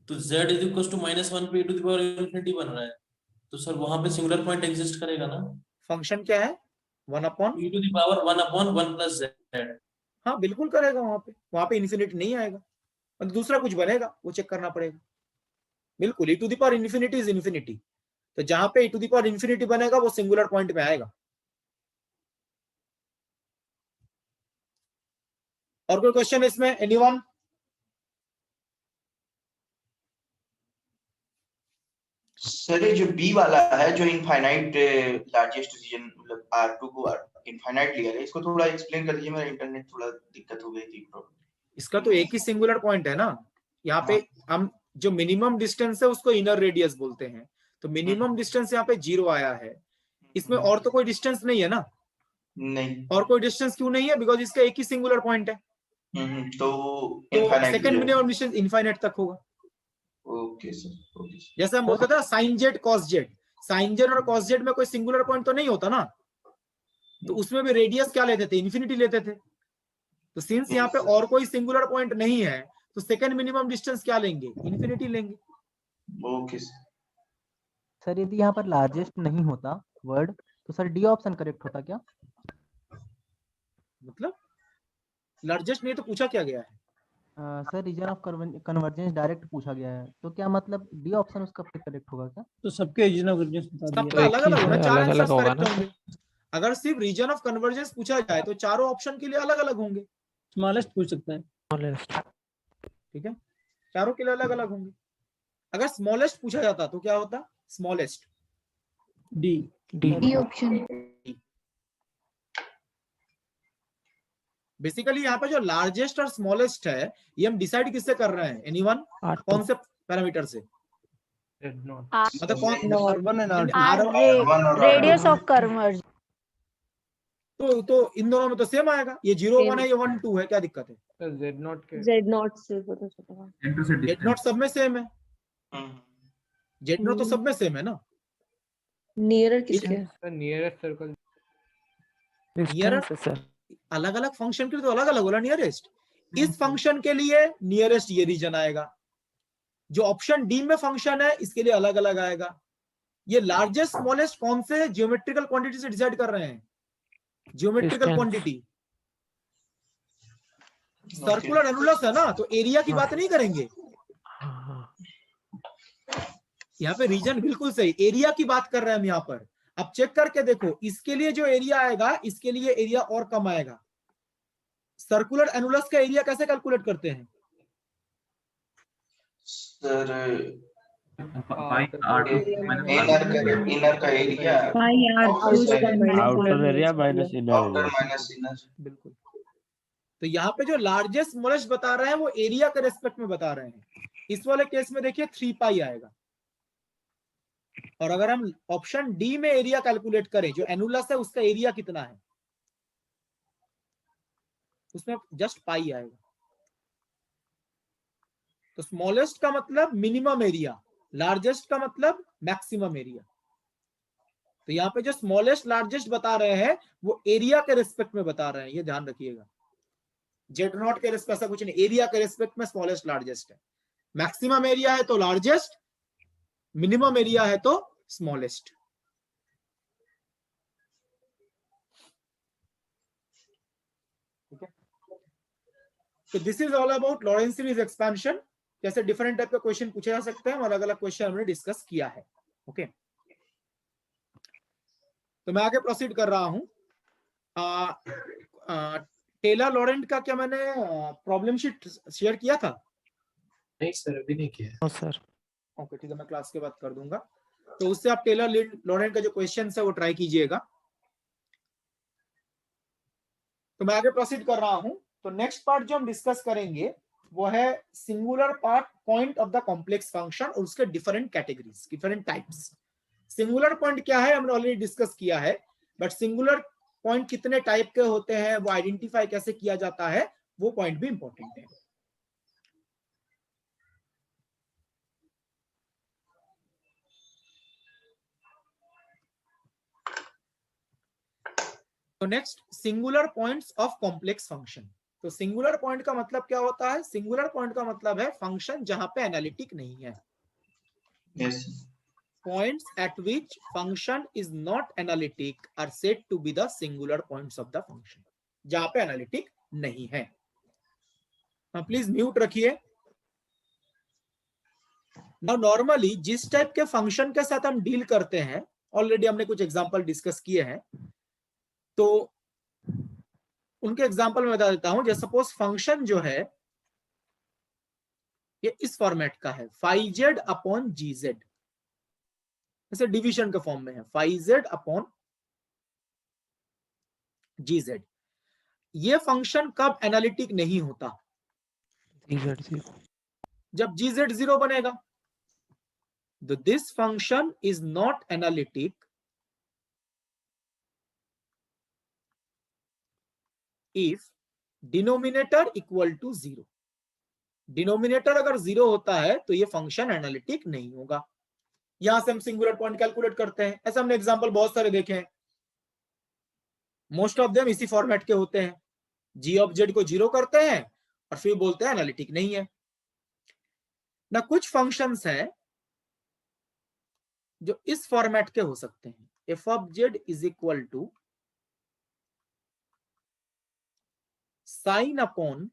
तो z इज इक्वल टू -1 पे e to the power infinity बन रहा है, तो सर वहां पे सिंगुलर पॉइंट एग्जिस्ट करेगा ना? फंक्शन क्या है? 1 upon e to the power 1/1 plus z। हाँ बिल्कुल करेगा, वहां पे इंफिनिटी नहीं आएगा, और दूसरा कुछ बनेगा वो चेक करना पड़ेगा। बिल्कुल, e to the power infinity is infinity, तो जहां पे e to the power infinity बनेगा वो सिंगुलर पॉइंट में आएगा। और कोई क्वेश्चन इसमें? एनीवन? सर ये जो बी वाला है जो इनफाइनाइट लार्जेस्ट रीजन मतलब R2 को इनफाइनाइट लिया है, इसको थोड़ा एक्सप्लेन कर दीजिए, मेरा इंटरनेट थोड़ा दिक्कत हो गई थी। इसका तो एक ही सिंगुलर पॉइंट है ना, यहाँ पे हम जो मिनिमम डिस्टेंस है उसको इनर रेडियस बोलते हैं, तो मिनिमम डिस्टेंस यहाँ पे 0 आया है। इसमें और तो कोई डिस्टेंस नहीं है ना? नहीं। और कोई डिस्टेंस क्यों नहीं है? बिकॉज इसका एक ही सिंगुलर पॉइंट है, तो सेकंड मिनिमम डिस्टेंस इनफाइनाइट तक होगा। Okay sir, okay sir. जैसे हम बोलते थे sine z cos z, sine z और कॉस जेड में कोई सिंगुलर पॉइंट तो नहीं होता ना, तो उसमें भी रेडियस क्या लेते थे? इन्फिनिटी लेते थे। तो सिंस यहाँ पे और कोई सिंगुलर पॉइंट नहीं है तो सेकंड मिनिमम डिस्टेंस क्या लेंगे? इन्फिनिटी लेंगे। ओके सर यदि यहाँ पर लार्जेस्ट नहीं होता वर्ड तो सर डी ऑप्शन करेक्ट होता क्या? मतलब लार्जेस्ट नहीं तो पूछा क्या गया है? Sir region of convergence direct पूछा गया है, तो क्या मतलब डी ऑप्शन उसका करेक्ट होगा क्या? तो सबके रीजन ऑफ कन्वर्जेंस बता सबका दिया। अलग अलग होगा, चार अलग-अलग आंसर्स होगा करेक्ट ना। होंगे। अगर सिर्फ रीजन ऑफ कन्वर्जेंस पूछा जाए तो चारों ऑप्शन के लिए अलग अलग होंगे। स्मॉलेस्ट पूछ सकता है। स्मॉलेस्ट ठीक है, चारों के लिए अलग अलग होंगे। अगर स्मॉलेस्ट पूछा जाता तो क्या होता? Smallest D D D option. Basically यहाँ पे जो लार्जेस्ट और स्मॉलेस्ट है ये हम डिसाइड किससे कर रहे हैं? एनीवन? कौन से पैरामीटर से? मतलब कौन? R1 and R2 radius of convergence. तो इन दोनों में तो सेम आएगा, ये 0 1 है, ये 1 2 है, क्या दिक्कत है? Z नॉट से पता चला। जेड नॉट सब में सेम है, जेड नॉट तो सब में सेम है ना। नियरर किसके है? नियरेस्ट सर्कल नियरेस्ट अलग अलग फंक्शन के लिए तो अलग अलग होला नियरेस्ट। इस फंक्शन के लिए नियरेस्ट ये रीजन आएगा, जो ऑप्शन डी में फंक्शन है इसके लिए अलग अलग आएगा। ये लार्जेस्ट स्मॉलेस्ट कौन से ज्योमेट्रिकल क्वांटिटी से डिसाइड कर रहे हैं? Geometrical quantity. सर्कुलर एनुलस है ना, तो एरिया की बात नहीं करेंगे, यहाँ पे रीजन बिल्कुल सही, एरिया की बात कर रहे हैं हम यहाँ पर। अब चेक करके देखो, इसके लिए जो एरिया आएगा, इसके लिए एरिया और कम आएगा। सर्कुलर एनुलस का एरिया कैसे कैलकुलेट करते हैं? सर इनर का area outer area minus inner outer area. Minus inner. बिल्कुल। तो यहाँ पे जो लार्जेस्ट स्मॉलेस्ट बता रहे हैं वो एरिया के रेस्पेक्ट में बता रहे हैं। इस वाले केस में देखिए 3 पाई आएगा। और अगर हम ऑप्शन डी में एरिया कैलकुलेट करें, जो एनुलस है उसका एरिया कितना है, उसमें जस्ट पाई आएगा। तो स्मॉलेस्ट का मतलब मिनिमम एरिया, लार्जेस्ट का मतलब मैक्सिमम एरिया। तो यहाँ पे जो स्मॉलेस्ट लार्जेस्ट बता रहे हैं वो एरिया के रेस्पेक्ट में बता रहे हैं, ये ध्यान रखिएगा। जेड नॉट के रेस्पेक्ट ऐसा कुछ नहीं, एरिया के रेस्पेक्ट में स्मॉलेस्ट लार्जेस्ट है। मैक्सिमम एरिया है तो लार्जेस्ट, मिनिमम एरिया है तो स्मॉलेस्ट। ठीक है, तो this is all about Laurent series expansion. जैसे डिफरेंट टाइप का क्वेश्चन पूछे जा सकते हैं, अलग अलग क्वेश्चन हमने डिस्कस किया है। ओके, तो मैं आगे प्रोसीड कर रहा हूं। टेलर लॉरेंट का क्या मैंने प्रॉब्लम शीट शेयर किया था? नहीं सर, अभी नहीं किया। हाँ सर। ओके ठीक है, मैं क्लास के बाद कर दूंगा। तो उससे आप टेलर लॉरेंट का जो क्वेश्चन है वो ट्राई कीजिएगा। तो मैं आगे प्रोसीड कर रहा हूं। तो नेक्स्ट पार्ट जो हम डिस्कस करेंगे वो है singular part point of the complex function और उसके different categories, different types. Singular point क्या है हमने ऑलरेडी डिस्कस किया है, बट सिंगुलर पॉइंट कितने टाइप के होते हैं, वो आइडेंटिफाई कैसे किया जाता है, वो पॉइंट भी इंपॉर्टेंट है। तो next, singular points of complex function. तो सिंगुलर पॉइंट का मतलब क्या होता है? सिंगुलर पॉइंट का मतलब है फंक्शन जहां पे एनालिटिक नहीं है। Yes. Points at which function is not analytic are said to be the singular points of the function। जहां पे एनालिटिक नहीं है। हाँ, प्लीज म्यूट रखिए। ना नॉर्मली जिस टाइप के फंक्शन के साथ हम डील करते हैं, ऑलरेडी हमने कुछ एग्जांपल डिस्कस किए हैं, तो उनके एग्जांपल में बता देता हूं। जैसे सपोज फंक्शन जो है ये इस फॉर्मेट का है, phi z upon g z, ऐसे डिवीजन के फॉर्म में है, phi z upon g z. ये फंक्शन कब एनालिटिक नहीं होता? जब जी जेड 0 बनेगा। This function is not analytic if denominator equal to 0। Denominator अगर 0 होता है तो ये फंक्शन एनालिटिक नहीं होगा। यहां से हम सिंगुलर पॉइंट कैलकुलेट करते हैं। ऐसे हमने एग्जांपल बहुत सारे देखे हैं, मोस्ट ऑफ देम इसी फॉर्मेट के होते हैं। जी ऑफ जेड को 0 करते हैं और फिर बोलते हैं एनालिटिक नहीं है ना। कुछ फंक्शंस हैं जो इस फॉर्मेट के हो सकते हैं, f of z is equal to sine upon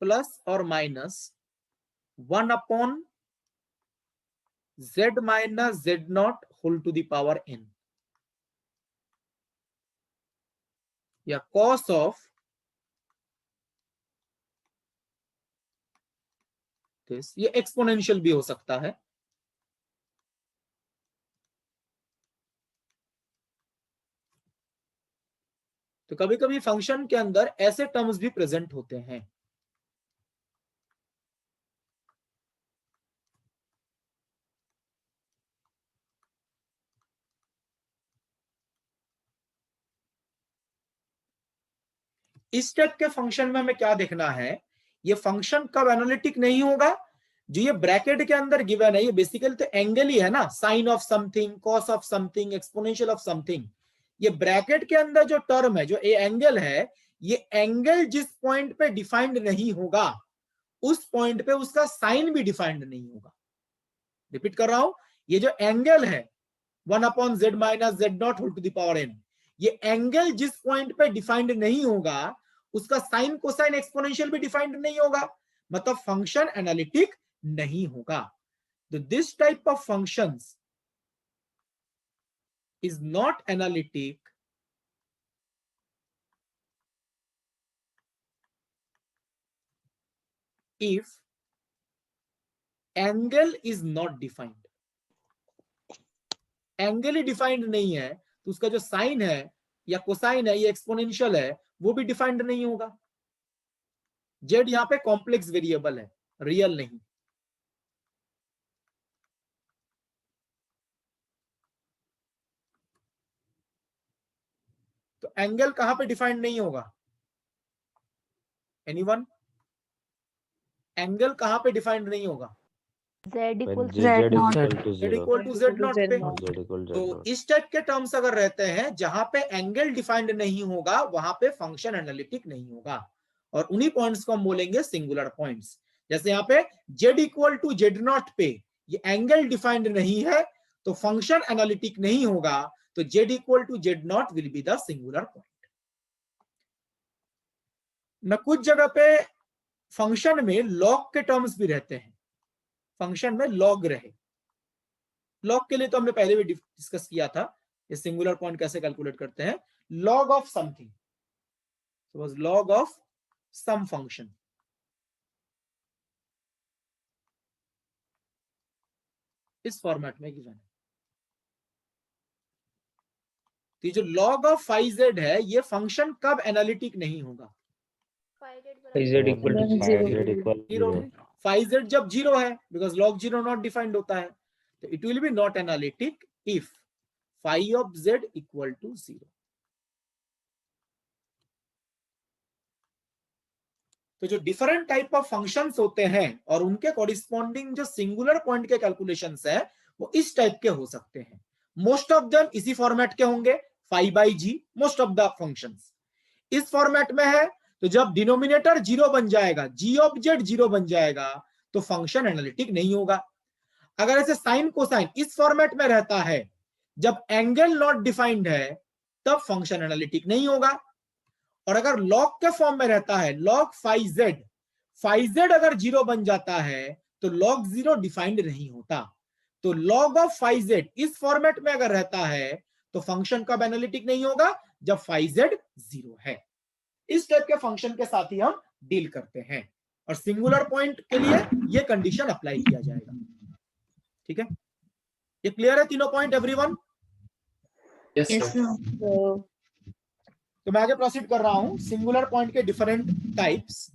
plus और minus 1 upon z minus z not whole to the power n, या cos ऑफ दिस। ये एक्सपोनेंशियल भी हो सकता है। तो कभी कभी फंक्शन के अंदर ऐसे टर्म्स भी प्रेजेंट होते हैं। इस टाइप के फंक्शन में हमें क्या देखना है, ये फंक्शन कब एनालिटिक नहीं होगा? जो ये ब्रैकेट के अंदर गिवन है, ये बेसिकली तो एंगल ही है ना, sine of something, cos of something, exponential of something. ये ब्रैकेट के अंदर जो टर्म है, जो ए एंगल है, ये एंगल जिस पॉइंट पे डिफाइंड नहीं होगा उस पॉइंट पे उसका साइन भी डिफाइंड नहीं होगा। रिपीट कर रहा हूं, ये जो एंगल है 1 upon z minus z naught whole to the power n, ये एंगल जिस पॉइंट पे डिफाइंड नहीं होगा उसका साइन, कोसाइन, एक्सपोनेंशियल भी डिफाइंड नहीं होगा। मतलब फंक्शन एनालिटिक नहीं होगा। तो this type of functions is not analytic if angle is not defined. Angle ही डिफाइंड नहीं है तो उसका जो साइन है या कोसाइन है या एक्सपोनेंशियल है वो भी डिफाइंड नहीं होगा। जेड यहां पे कॉम्प्लेक्स वेरिएबल है, रियल नहीं। तो एंगल कहां पे डिफाइंड नहीं होगा? एनीवन? एंगल कहां पे डिफाइंड नहीं होगा? Z equals Z Z naught. equal to Z 0. Equal to Z naught पे। Z equal to Z तो naught. इस टाइप के टर्म्स अगर रहते हैं जहां पे एंगल डिफाइंड नहीं होगा वहां पे फंक्शन एनालिटिक नहीं होगा, और उन्हीं पॉइंट्स को हम बोलेंगे सिंगुलर पॉइंट्स। जैसे यहाँ पे Z equal to Z naught पे ये एंगल डिफाइंड नहीं है तो फंक्शन एनालिटिक नहीं होगा, तो Z equal to Z naught will be the singular point. न कुछ जगह पे फंक्शन में लॉग के टर्म्स भी रहते हैं, फंक्शन में लॉग रहे। लॉग के लिए तो हमने पहले भी डिस्कस किया था, ये सिंगुलर पॉइंट कैसे कैलकुलेट करते हैं। Log of something, suppose log of some function, इस फॉर्मेट में गिवन है। तो जो log ऑफ phi z है ये फंक्शन कब एनालिटिक नहीं होगा? Z equal to Z equal to zero. 0. phi z जब जीरो है, because log zero not defined होता है, तो it will be not analytic if phi of z equal to 0। तो जो डिफरेंट टाइप ऑफ फंक्शंस होते हैं और उनके कॉरिस्पॉन्डिंग जो सिंगुलर पॉइंट के कैलकुलेशंस है वो इस टाइप के हो सकते हैं। मोस्ट ऑफ देम इसी फॉर्मेट के होंगे, phi by g, most of the functions इस फॉर्मेट में है। तो जब डिनोमिनेटर जीरो बन जाएगा, g ऑफ z जीरो बन जाएगा, तो फंक्शन एनालिटिक नहीं होगा। अगर ऐसे साइन कोसाइन इस फॉर्मेट में रहता है, जब एंगल नॉट डिफाइंड है तब फंक्शन एनालिटिक नहीं होगा। और अगर लॉग के फॉर्म में रहता है, लॉग phi z अगर जीरो बन जाता है तो लॉग जीरो डिफाइंड नहीं होता। तो लॉग ऑफ phi z इस फॉर्मेट में अगर रहता है तो फंक्शन कब एनालिटिक नहीं होगा? जब phi z जीरो है। इस टाइप के फंक्शन के साथ ही हम डील करते हैं, और सिंगुलर पॉइंट के लिए ये कंडीशन अप्लाई किया जाएगा। ठीक है, ये क्लियर है तीनों point everyone? Yes, Yes, sir. sir. तो मैं आगे प्रोसीड कर रहा हूं। सिंगुलर पॉइंट के डिफरेंट टाइप्स।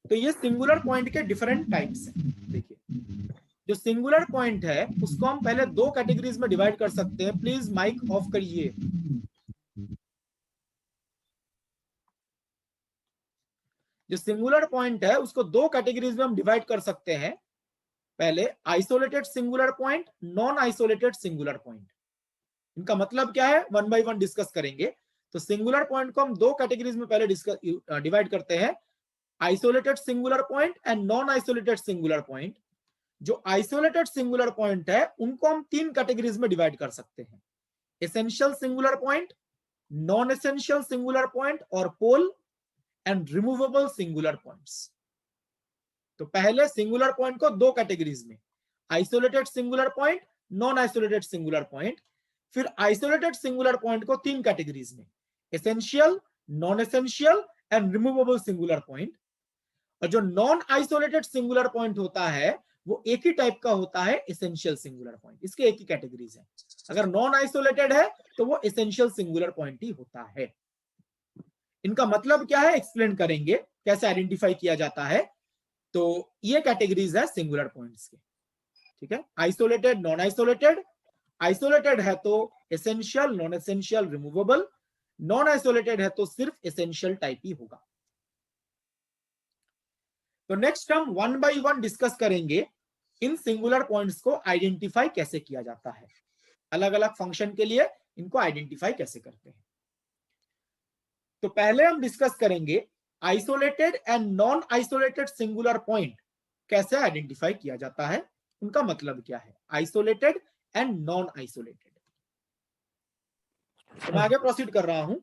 तो ये सिंगुलर पॉइंट के डिफरेंट टाइप्स हैं। देखिए, जो सिंगुलर पॉइंट है उसको हम पहले दो कैटेगरीज में डिवाइड कर सकते हैं। प्लीज माइक ऑफ करिए। जो सिंगुलर पॉइंट है उसको दो कैटेगरीज में हम डिवाइड कर सकते हैं। पहले isolated singular point, non isolated singular point. इनका मतलब क्या है वन बाय वन डिस्कस करेंगे। तो सिंगुलर पॉइंट को हम दो कैटेगरीज में पहले डिवाइड करते हैं, isolated singular point and non isolated singular point. जो आइसोलेटेड सिंगुलर पॉइंट है उनको हम तीन कैटेगरीज में डिवाइड कर सकते हैं, essential singular point, non essential singular point और pole and removable singular points. तो पहले सिंगुलर पॉइंट को दो कैटेगरीज में, isolated singular point, non isolated singular point. फिर आइसोलेटेड सिंगुलर पॉइंट को तीन कैटेगरीज में, essential, non essential and removable singular point. और जो नॉन आइसोलेटेड सिंगुलर पॉइंट होता है वो एक ही टाइप का होता है, एसेंशियल सिंगुलर पॉइंट। इसके एक ही कैटेगरीज है। अगर नॉन आइसोलेटेड है तो वो एसेंशियल सिंगुलर पॉइंट ही होता है। इनका मतलब क्या है एक्सप्लेन करेंगे, कैसे आइडेंटिफाई किया जाता है। तो ये कैटेगरीज है सिंगुलर पॉइंट्स के। ठीक है, आइसोलेटेड, नॉन आइसोलेटेड। आइसोलेटेड है तो essential, non essential, removable. Non isolated है तो सिर्फ एसेंशियल टाइप ही होगा। तो नेक्स्ट हम वन बाय वन डिस्कस करेंगे इन सिंगुलर पॉइंट्स को आइडेंटिफाई कैसे किया जाता है, अलग अलग फंक्शन के लिए इनको आइडेंटिफाई कैसे करते हैं। तो पहले हम डिस्कस करेंगे isolated and non isolated singular point कैसे आइडेंटिफाई किया जाता है, उनका मतलब क्या है, आइसोलेटेड एंड नॉन आइसोलेटेड। तो मैं आगे प्रोसीड कर रहा हूं।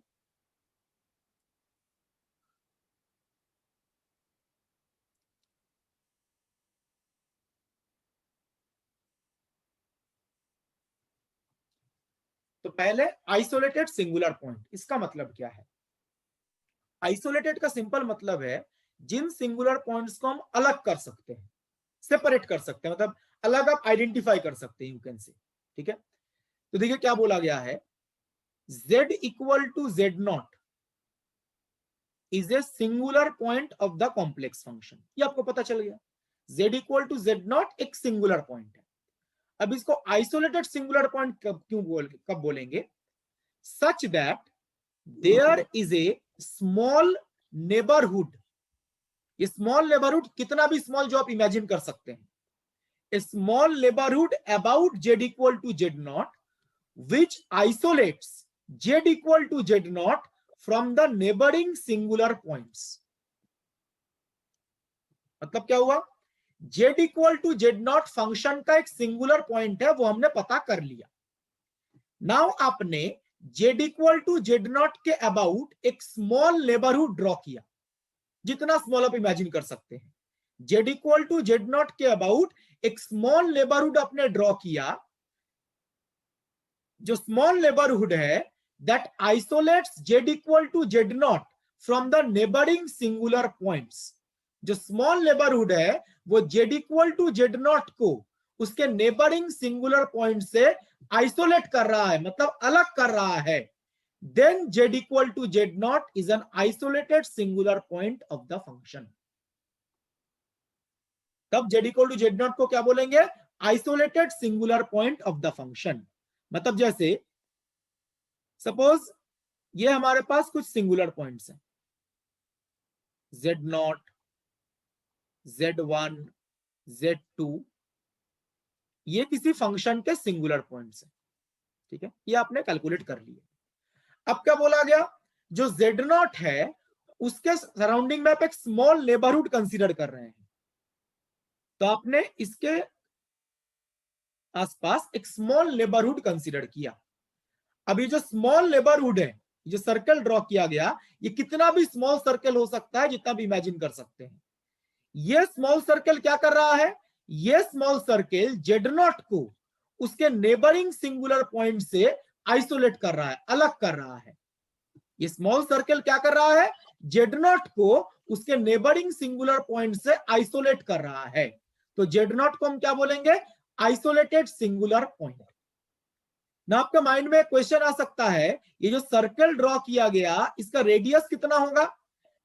पहले आइसोलेटेड सिंगुलर पॉइंट, इसका मतलब क्या है? आइसोलेटेड का सिंपल मतलब है जिन सिंगुलर पॉइंट्स को हम अलग कर सकते हैं, सेपरेट कर सकते हैं, मतलब अलग आप आइडेंटिफाई कर सकते हैं, यू कैन से। ठीक है, तो देखिए क्या बोला गया है, z equal to z not is a singular point of the complex function. ये आपको पता चल गया, z equal to z not एक सिंगुलर पॉइंट है। अब इसको आइसोलेटेड सिंगुलर पॉइंट कब बोलेंगे? Such that there is a small neighbourhood. ये स्मॉल नेबरहुड कितना भी स्मॉल जो आप इमेजिन कर सकते हैं, a small neighbourhood about z equal to z not which isolates z equal to z naught from the neighboring singular points। मतलब क्या हुआ, z equal to z naught function का एक सिंगुलर पॉइंट है, वो हमने पता कर लिया। नाउ आपने z equal to z naught के अबाउट एक स्मॉल नेबरहुड ड्रॉ किया, जितना स्मॉल आप इमेजिन कर सकते हैं। z equal to z naught के अबाउट एक स्मॉल नेबरहुड आपने ड्रॉ किया, जो स्मॉल नेबरहुड है that isolates z equal to z naught from the neighbouring singular points. जो स्मॉल नेबरहुड है वो z equal to z naught को उसके नेबरिंग सिंगुलर पॉइंट से आइसोलेट कर रहा है, मतलब अलग कर रहा है। Then z equal to z not is an isolated singular point of the function. तब z equal to z naught को क्या बोलेंगे? Isolated singular point of the function. मतलब जैसे सपोज ये हमारे पास कुछ सिंगुलर पॉइंट्स हैं, z0, z1, z2, ये किसी फंक्शन के सिंगुलर पॉइंट्स हैं। ठीक है, ये आपने कैलकुलेट कर लिया। अब क्या बोला गया, जो z0 है उसके सराउंडिंग में आप एक स्मॉल नेबरहुड कंसीडर कर रहे हैं, तो आपने इसके आसपास एक स्मॉल नेबरहुड कंसीडर किया। अब ये जो स्मॉल नेबरहुड है, जो सर्कल ड्रॉ किया गया, ये कितना भी स्मॉल सर्कल हो सकता है, जितना भी इमेजिन कर सकते हैं। ये स्मॉल सर्कल क्या कर रहा है, ये स्मॉल सर्कल z0 को उसके नेबरिंग सिंगुलर पॉइंट से आइसोलेट कर रहा है, अलग कर रहा है। ये स्मॉल सर्कल क्या कर रहा है, z0 को उसके नेबरिंग सिंगुलर पॉइंट से आइसोलेट कर रहा है। तो z0 को हम क्या बोलेंगे? Isolated singular point. ना आपके माइंड में क्वेश्चन आ सकता है, ये जो सर्कल ड्रॉ किया गया इसका रेडियस कितना होगा?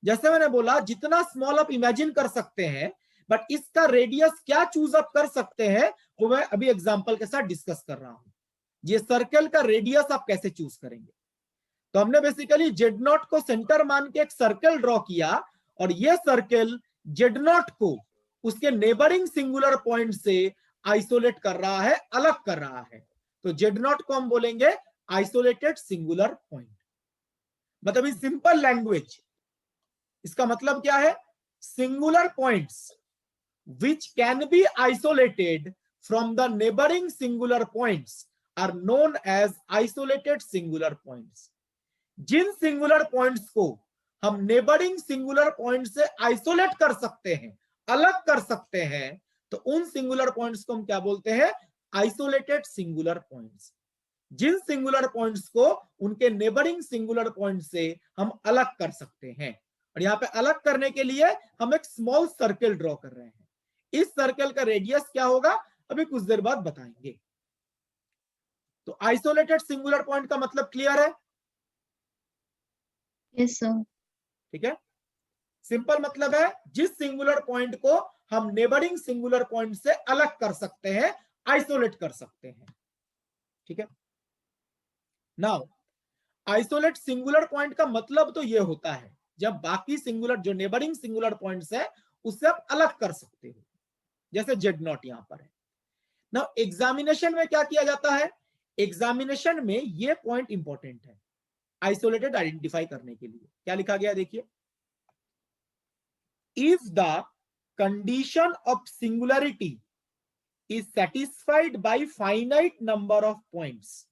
जैसे मैंने बोला जितना स्मॉल आप इमेजिन कर सकते हैं, बट इसका रेडियस क्या चूज अप कर सकते हैं वो मैं अभी एग्जांपल के साथ डिस्कस कर रहा हूं। ये सर्कल का रेडियस आप कैसे चूज करेंगे? तो हमने बेसिकली z0 को सेंटर मान के एक सर्कल ड्रॉ किया, और ये सर्कल z0 को उसके नेबरिंग सिंगुलर पॉइंट से आइसोलेट कर रहा है, अलग कर रहा है। तो z0 को हम बोलेंगे आइसोलेटेड सिंगुलर पॉइंट। मतलब इन सिंपल लैंग्वेज इसका मतलब क्या है? Singular points which can be isolated from the neighboring singular points are known as isolated singular points। Jin singular points को हम नेबरिंग सिंगुलर पॉइंट से आइसोलेट कर सकते हैं, अलग कर सकते हैं, तो उन सिंगुलर पॉइंट्स को हम क्या बोलते हैं? Isolated singular points. जिन सिंगुलर पॉइंट्स को उनके नेबरिंग सिंगुलर पॉइंट से हम अलग कर सकते हैं। और यहाँ पे अलग करने के लिए हम एक स्मॉल सर्कल ड्रॉ कर रहे हैं। इस सर्कल का रेडियस क्या होगा अभी कुछ देर बाद बताएंगे। तो आइसोलेटेड सिंगुलर पॉइंट का मतलब क्लियर है? Yes sir. ठीक है, सिंपल मतलब है जिस सिंगुलर पॉइंट को हम नेबरिंग सिंगुलर पॉइंट से अलग कर सकते हैं, आइसोलेट कर सकते हैं। ठीक है, नाउ आइसोलेट सिंगुलर पॉइंट का मतलब तो यह होता है जब बाकी सिंगुलर जो नेबरिंग सिंगुलर पॉइंट्स है उससे आप अलग कर सकते हो, जैसे z0 यहां पर है। नाउ एग्जामिनेशन में क्या किया जाता है? एग्जामिनेशन में ये पॉइंट इंपॉर्टेंट है आइसोलेटेड आइडेंटिफाई करने के लिए। क्या लिखा गया देखिए, if the condition of singularity is satisfied bye finite number of points.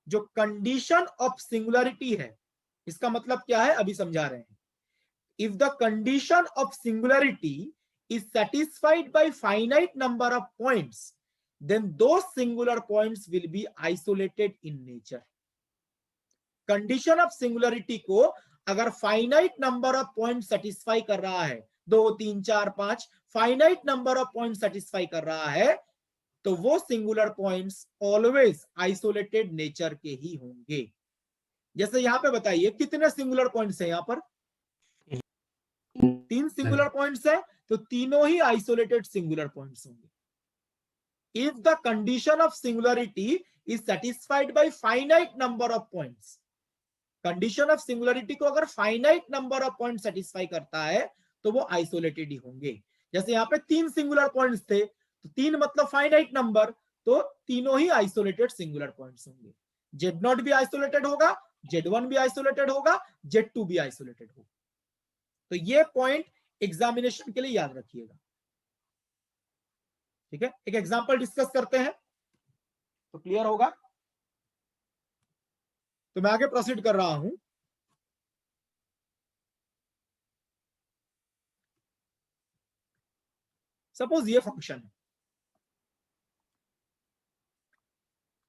जो कंडीशन ऑफ सिंगुलरिटी है इसका मतलब क्या है अभी समझा रहे हैं। If the condition of singularity is satisfied by finite number of points, then those singular points will be isolated in nature. Condition of singularity को अगर finite number of point satisfy कर रहा है, 2 3 4 5 finite number of point satisfy कर रहा है, तो वो singular points always isolated nature के ही होंगे। जैसे यहां पे बताइए कितने सिंगुलर पॉइंट्स हैं, यहां पर 3 सिंगुलर पॉइंट्स है, तो तीनों ही आइसोलेटेड सिंगुलर पॉइंट्स होंगे। If the condition of singularity is satisfied bye finite number of points, condition of singularity को अगर finite number of point satisfy करता है तो वो आइसोलेटेड ही होंगे। जैसे यहाँ पे 3 सिंगुलर पॉइंट्स थे, तो 3 मतलब फाइनाइट नंबर, तो तीनों ही आइसोलेटेड सिंगुलर पॉइंट्स होंगे। Z0 भी आइसोलेटेड होगा, Z1 भी आइसोलेटेड होगा, Z2 भी आइसोलेटेड होगा। तो ये पॉइंट एग्जामिनेशन के लिए याद रखिएगा। ठीक है, एक एग्जांपल डिस्कस करते हैं तो क्लियर होगा। तो मैं आगे प्रोसीड कर रहा हूं। सपोज ये फंक्शन है,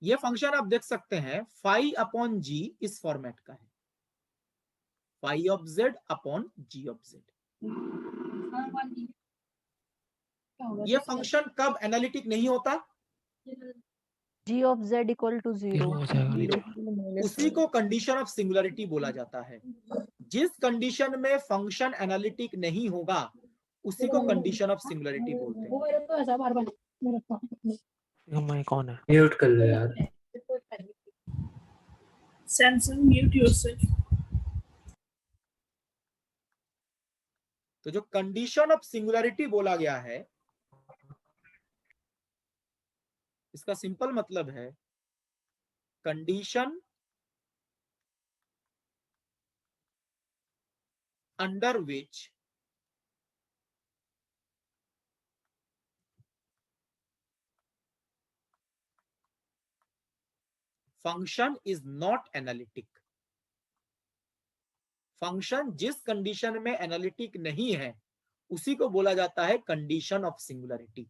ये फंक्शन आप देख सकते हैं फाई अपॉन जी इस फॉर्मेट का है, phi of z upon g of z. ये फंक्शन कब एनालिटिक नहीं होता? g of z equal to 0 उसी को कंडीशन ऑफ सिंगुलरिटी बोला जाता है। जिस कंडीशन में फंक्शन एनालिटिक नहीं होगा उसी को कंडीशन ऑफ सिंगुलरिटी बोलते हैं। कौन है? म्यूट कर लो यार। Samsung mute yourself. तो जो कंडीशन ऑफ सिंगुलरिटी बोला गया है, इसका सिंपल मतलब है condition under which function is not analytic. Function जिस कंडीशन में एनालिटिक नहीं है उसी को बोला जाता है condition of singularity.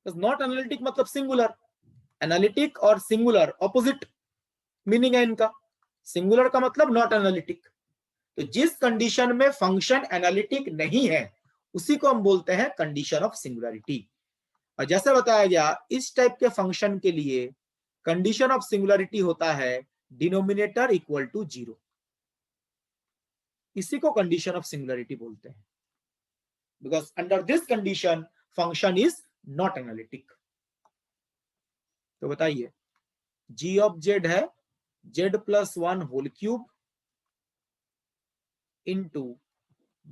Not analytic मतलब सिंगुलर, एनालिटिक और सिंगुलर ऑपोजिट मीनिंग है इनका। सिंगुलर का मतलब नॉट एनालिटिक। तो जिस कंडीशन में फंक्शन एनालिटिक नहीं है उसी को हम बोलते हैं कंडीशन ऑफ सिंगुलरिटी। और जैसे बताया गया, इस टाइप के फंक्शन के लिए कंडीशन ऑफ सिंगुलरिटी होता है डिनोमिनेटर इक्वल टू 0। इसी को कंडीशन ऑफ सिंगुलरिटी बोलते हैं, because under this condition function is not analytic. तो बताइए, g ऑफ z है z+1 whole cube into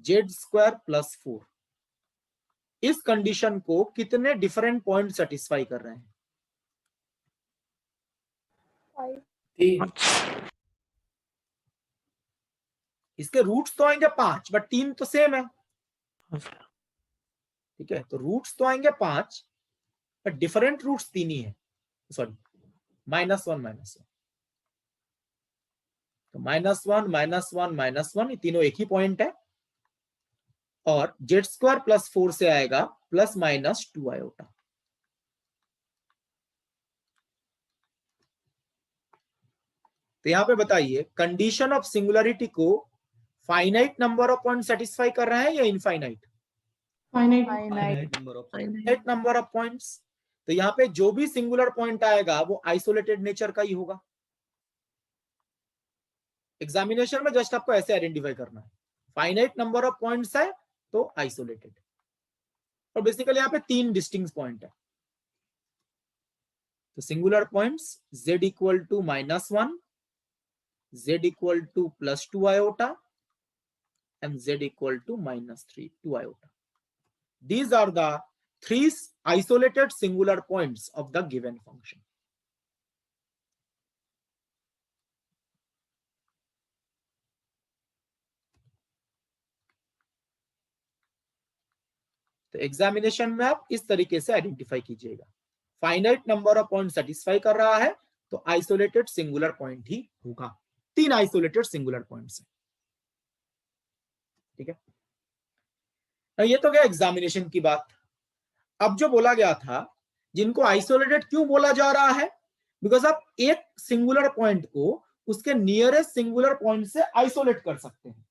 z² + 4। इस कंडीशन को कितने डिफरेंट पॉइंट सेटिस्फाई कर रहे हैं? 5। इसके रूट्स तो आएंगे 5, बट 3 तो सेम है। ठीक है, तो रूट्स तो आएंगे 5 बट डिफरेंट रूट्स 3 ही है। सॉरी, -1 -1। तो -1 -1 -1 ये तीनों एक ही पॉइंट है, और z² + 4 से आएगा ±2 आयोटा। तो यहां पे बताइए, कंडीशन ऑफ सिंगुलरिटी को finite number of point satisfy कर रहे हैं या infinite? Finite number of points. तो यहाँ पे जो भी सिंगुलर पॉइंट आएगा वो आइसोलेटेड नेचर का ही होगा। एग्जामिनेशन में जस्ट आपको ऐसे आइडेंटिफाई करना है, फाइनाइट नंबर ऑफ पॉइंट्स है तो आइसोलेटेड। और बेसिकली यहाँ पे 3 डिस्टिंक्ट पॉइंट है। तो singular points z = -1, z = +2 iota and z = -2 iota. These are the 3 isolated singular points of the given function. तो एग्जामिनेशन में आप इस तरीके से आइडेंटिफाई कीजिएगा, finite number of point satisfy कर रहा है तो आइसोलेटेड सिंगुलर पॉइंट ही होगा। 3 आइसोलेटेड सिंगुलर पॉइंट्स हैं। ठीक है, ये तो गया एग्जामिनेशन की बात। अब जो बोला गया था, जिनको आइसोलेटेड क्यों बोला जा रहा है, बिकॉज आप एक सिंगुलर पॉइंट को उसके नियरेस्ट सिंगुलर पॉइंट से आइसोलेट कर सकते हैं।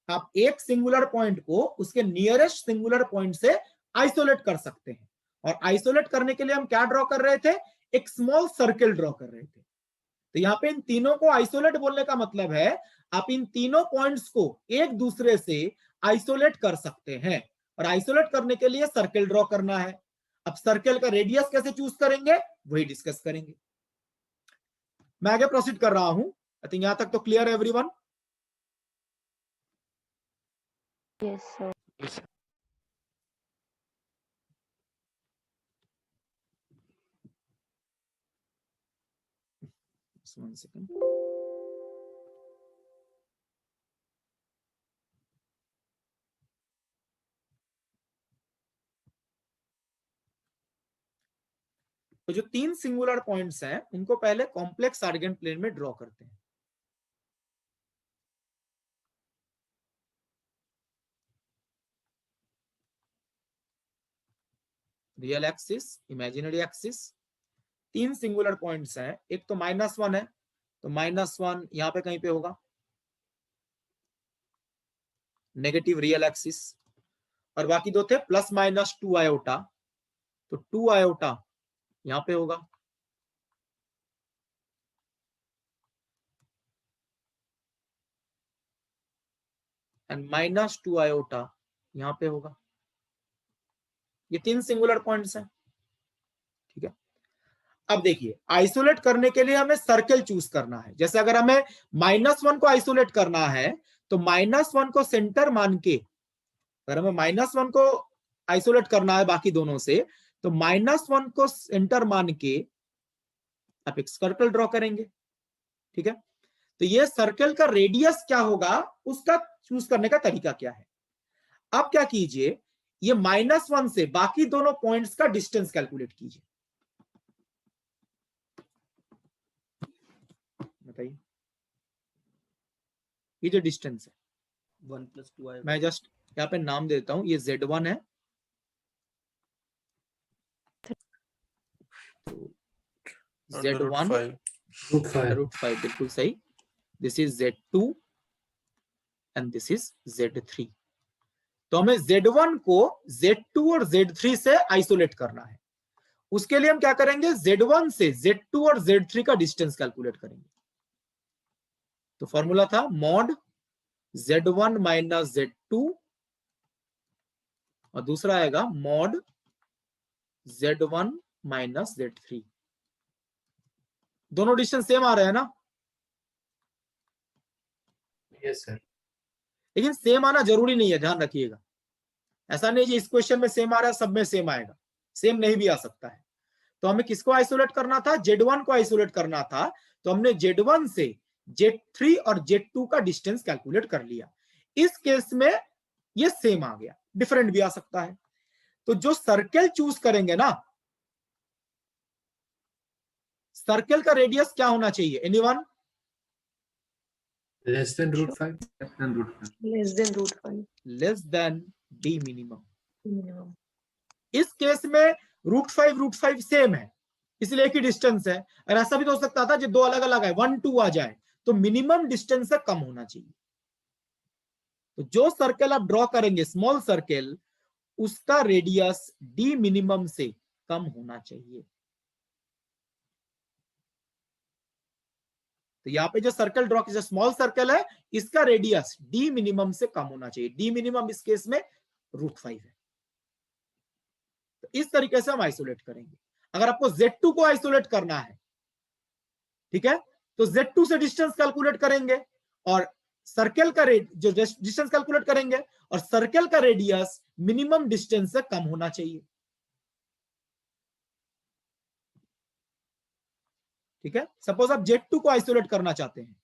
आप एक सिंगुलर पॉइंट को उसके नियरेस्ट सिंगुलर पॉइंट से आइसोलेट कर सकते हैं। और आइसोलेट करने के लिए हम क्या ड्रॉ कर रहे थे, एक स्मॉल सर्किल ड्रॉ कर रहे थे। तो यहाँ पे इन तीनों को आइसोलेट बोलने का मतलब है आप इन तीनों पॉइंट्स को एक दूसरे से आइसोलेट कर सकते हैं। और आइसोलेट करने के लिए सर्किल ड्रॉ करना है। अब सर्किल का रेडियस कैसे चूज करेंगे वही डिस्कस करेंगे। मैं आगे प्रोसीड कर रहा हूं। आई थिंक यहां तक तो क्लियर है everyone? Yes sir. One second. तो जो तीन सिंगुलर पॉइंट्स हैं उनको पहले कॉम्प्लेक्स आर्गेन प्लेन में ड्रॉ करते हैं। रियल एक्सिस, इमेजिनरी एक्सिस, तीन सिंगुलर पॉइंट्स हैं। एक तो -1 है, तो -1 यहां पे कहीं पे होगा, नेगेटिव रियल एक्सिस। और बाकी दो थे ±2 आयोटा, तो 2 आयोटा यहां पे होगा। एंड -2 आयोटा यहां पे होगा। ये तीन सिंगुलर पॉइंट्स हैं, ठीक है। अब देखिए, आइसोलेट करने के लिए हमें सर्कल चूज करना है। जैसे अगर हमें -1 को आइसोलेट करना है तो -1 को सेंटर मान के, अगर हमें -1 को आइसोलेट करना है बाकी दोनों से, तो -1 को सेंटर मान के आप एक सर्कल ड्रॉ करेंगे, ठीक है। तो ये सर्कल का रेडियस क्या होगा, उसका चूज करने का तरीका क्या है। आप क्या कीजिए, ये -1 से बाकी दोनों पॉइंट्स का डिस्टेंस कैलकुलेट कीजिए। बताइए, ये जो डिस्टेंस है 1 + 2 आएगा। मैं जस्ट यहाँ पे नाम देता हूं, ये Z1 है, Z1 √5 बिल्कुल सही। This is Z2 and this is Z3। तो हमें Z1 को Z2 और Z3 से आइसोलेट करना है। उसके लिए हम क्या करेंगे, Z1 से Z2 और Z3 का डिस्टेंस कैलकुलेट करेंगे। तो फॉर्मूला था मॉड Z1 - Z2 और दूसरा आएगा मॉड Z1 - Z3। दोनों डिस्टेंस सेम आ रहे हैं ना? Yes sir. लेकिन सेम आना जरूरी नहीं है, ध्यान रखिएगा। ऐसा नहीं कि इस क्वेश्चन में सेम आ रहा है सब में सेम आएगा, सेम नहीं भी आ सकता है। तो हमें किसको आइसोलेट करना था, Z1 को आइसोलेट करना था। तो हमने Z1 से Z3 और Z2 का डिस्टेंस कैलकुलेट कर लिया। इस केस में ये सेम आ गया, डिफरेंट भी आ सकता है। तो जो सर्कल चूज करेंगे ना, सर्कल का रेडियस क्या होना चाहिए, anyone? Less than √5। Less than D minimum. इस केस में √5 सेम है, इसलिए एक ही डिस्टेंस है। और ऐसा भी तो हो सकता था जो दो अलग अलग है 1 2 आ जाए, तो मिनिमम डिस्टेंस से कम होना चाहिए। तो जो सर्कल आप ड्रॉ करेंगे, स्मॉल सर्कल, उसका रेडियस D मिनिमम से कम होना चाहिए। तो यहाँ पे जो सर्कल ड्रॉ किया, स्मॉल सर्कल है, इसका रेडियस D मिनिमम से कम होना चाहिए। D मिनिमम इस केस में √5 है। तो इस तरीके से हम आइसोलेट करेंगे। अगर आपको Z2 को आइसोलेट करना है, ठीक है, तो Z2 से डिस्टेंस कैलकुलेट करेंगे और सर्कल का जो डिस्टेंस कैलकुलेट करेंगे और सर्कल का रेडियस मिनिमम डिस्टेंस से कम होना चाहिए, ठीक है। सपोज आप Z2 को आइसोलेट करना चाहते हैं,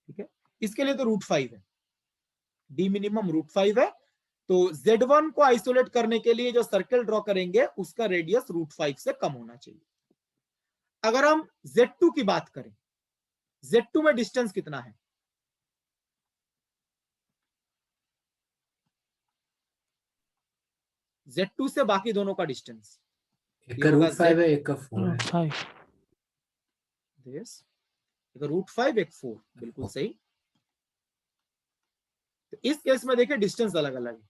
ठीक है, इसके लिए तो √5 है, D मिनिमम √5 है। तो Z1 को आइसोलेट करने के लिए जो सर्कल ड्रॉ करेंगे उसका रेडियस √5 से कम होना चाहिए। अगर हम Z2 की बात करें, Z2 में डिस्टेंस कितना है, Z2 से बाकी दोनों का डिस्टेंस, एक का रूट 5 है, एक का 4 है। 5 एक रूट 5 एक 4, बिल्कुल सही। तो इस केस में देखिए डिस्टेंस अलग अलग है,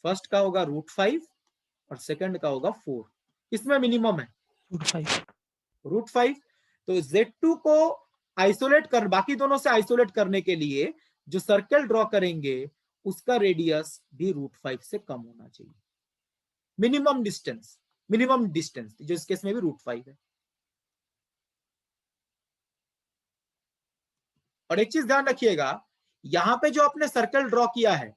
फर्स्ट का होगा रूट 5 और सेकंड का होगा 4, इसमें मिनिमम है रूट 5। तो Z2 को आइसोलेट कर, बाकी दोनों से आइसोलेट करने के लिए जो सर्कल ड्रॉ करेंगे उसका रेडियस भी रूट 5 से कम होना चाहिए। मिनिमम डिस्टेंस जो इस केस में भी रूट 5 है। और एक चीज ध्यान रखिएगा, यहां पे जो आपने सर्कल ड्रॉ किया है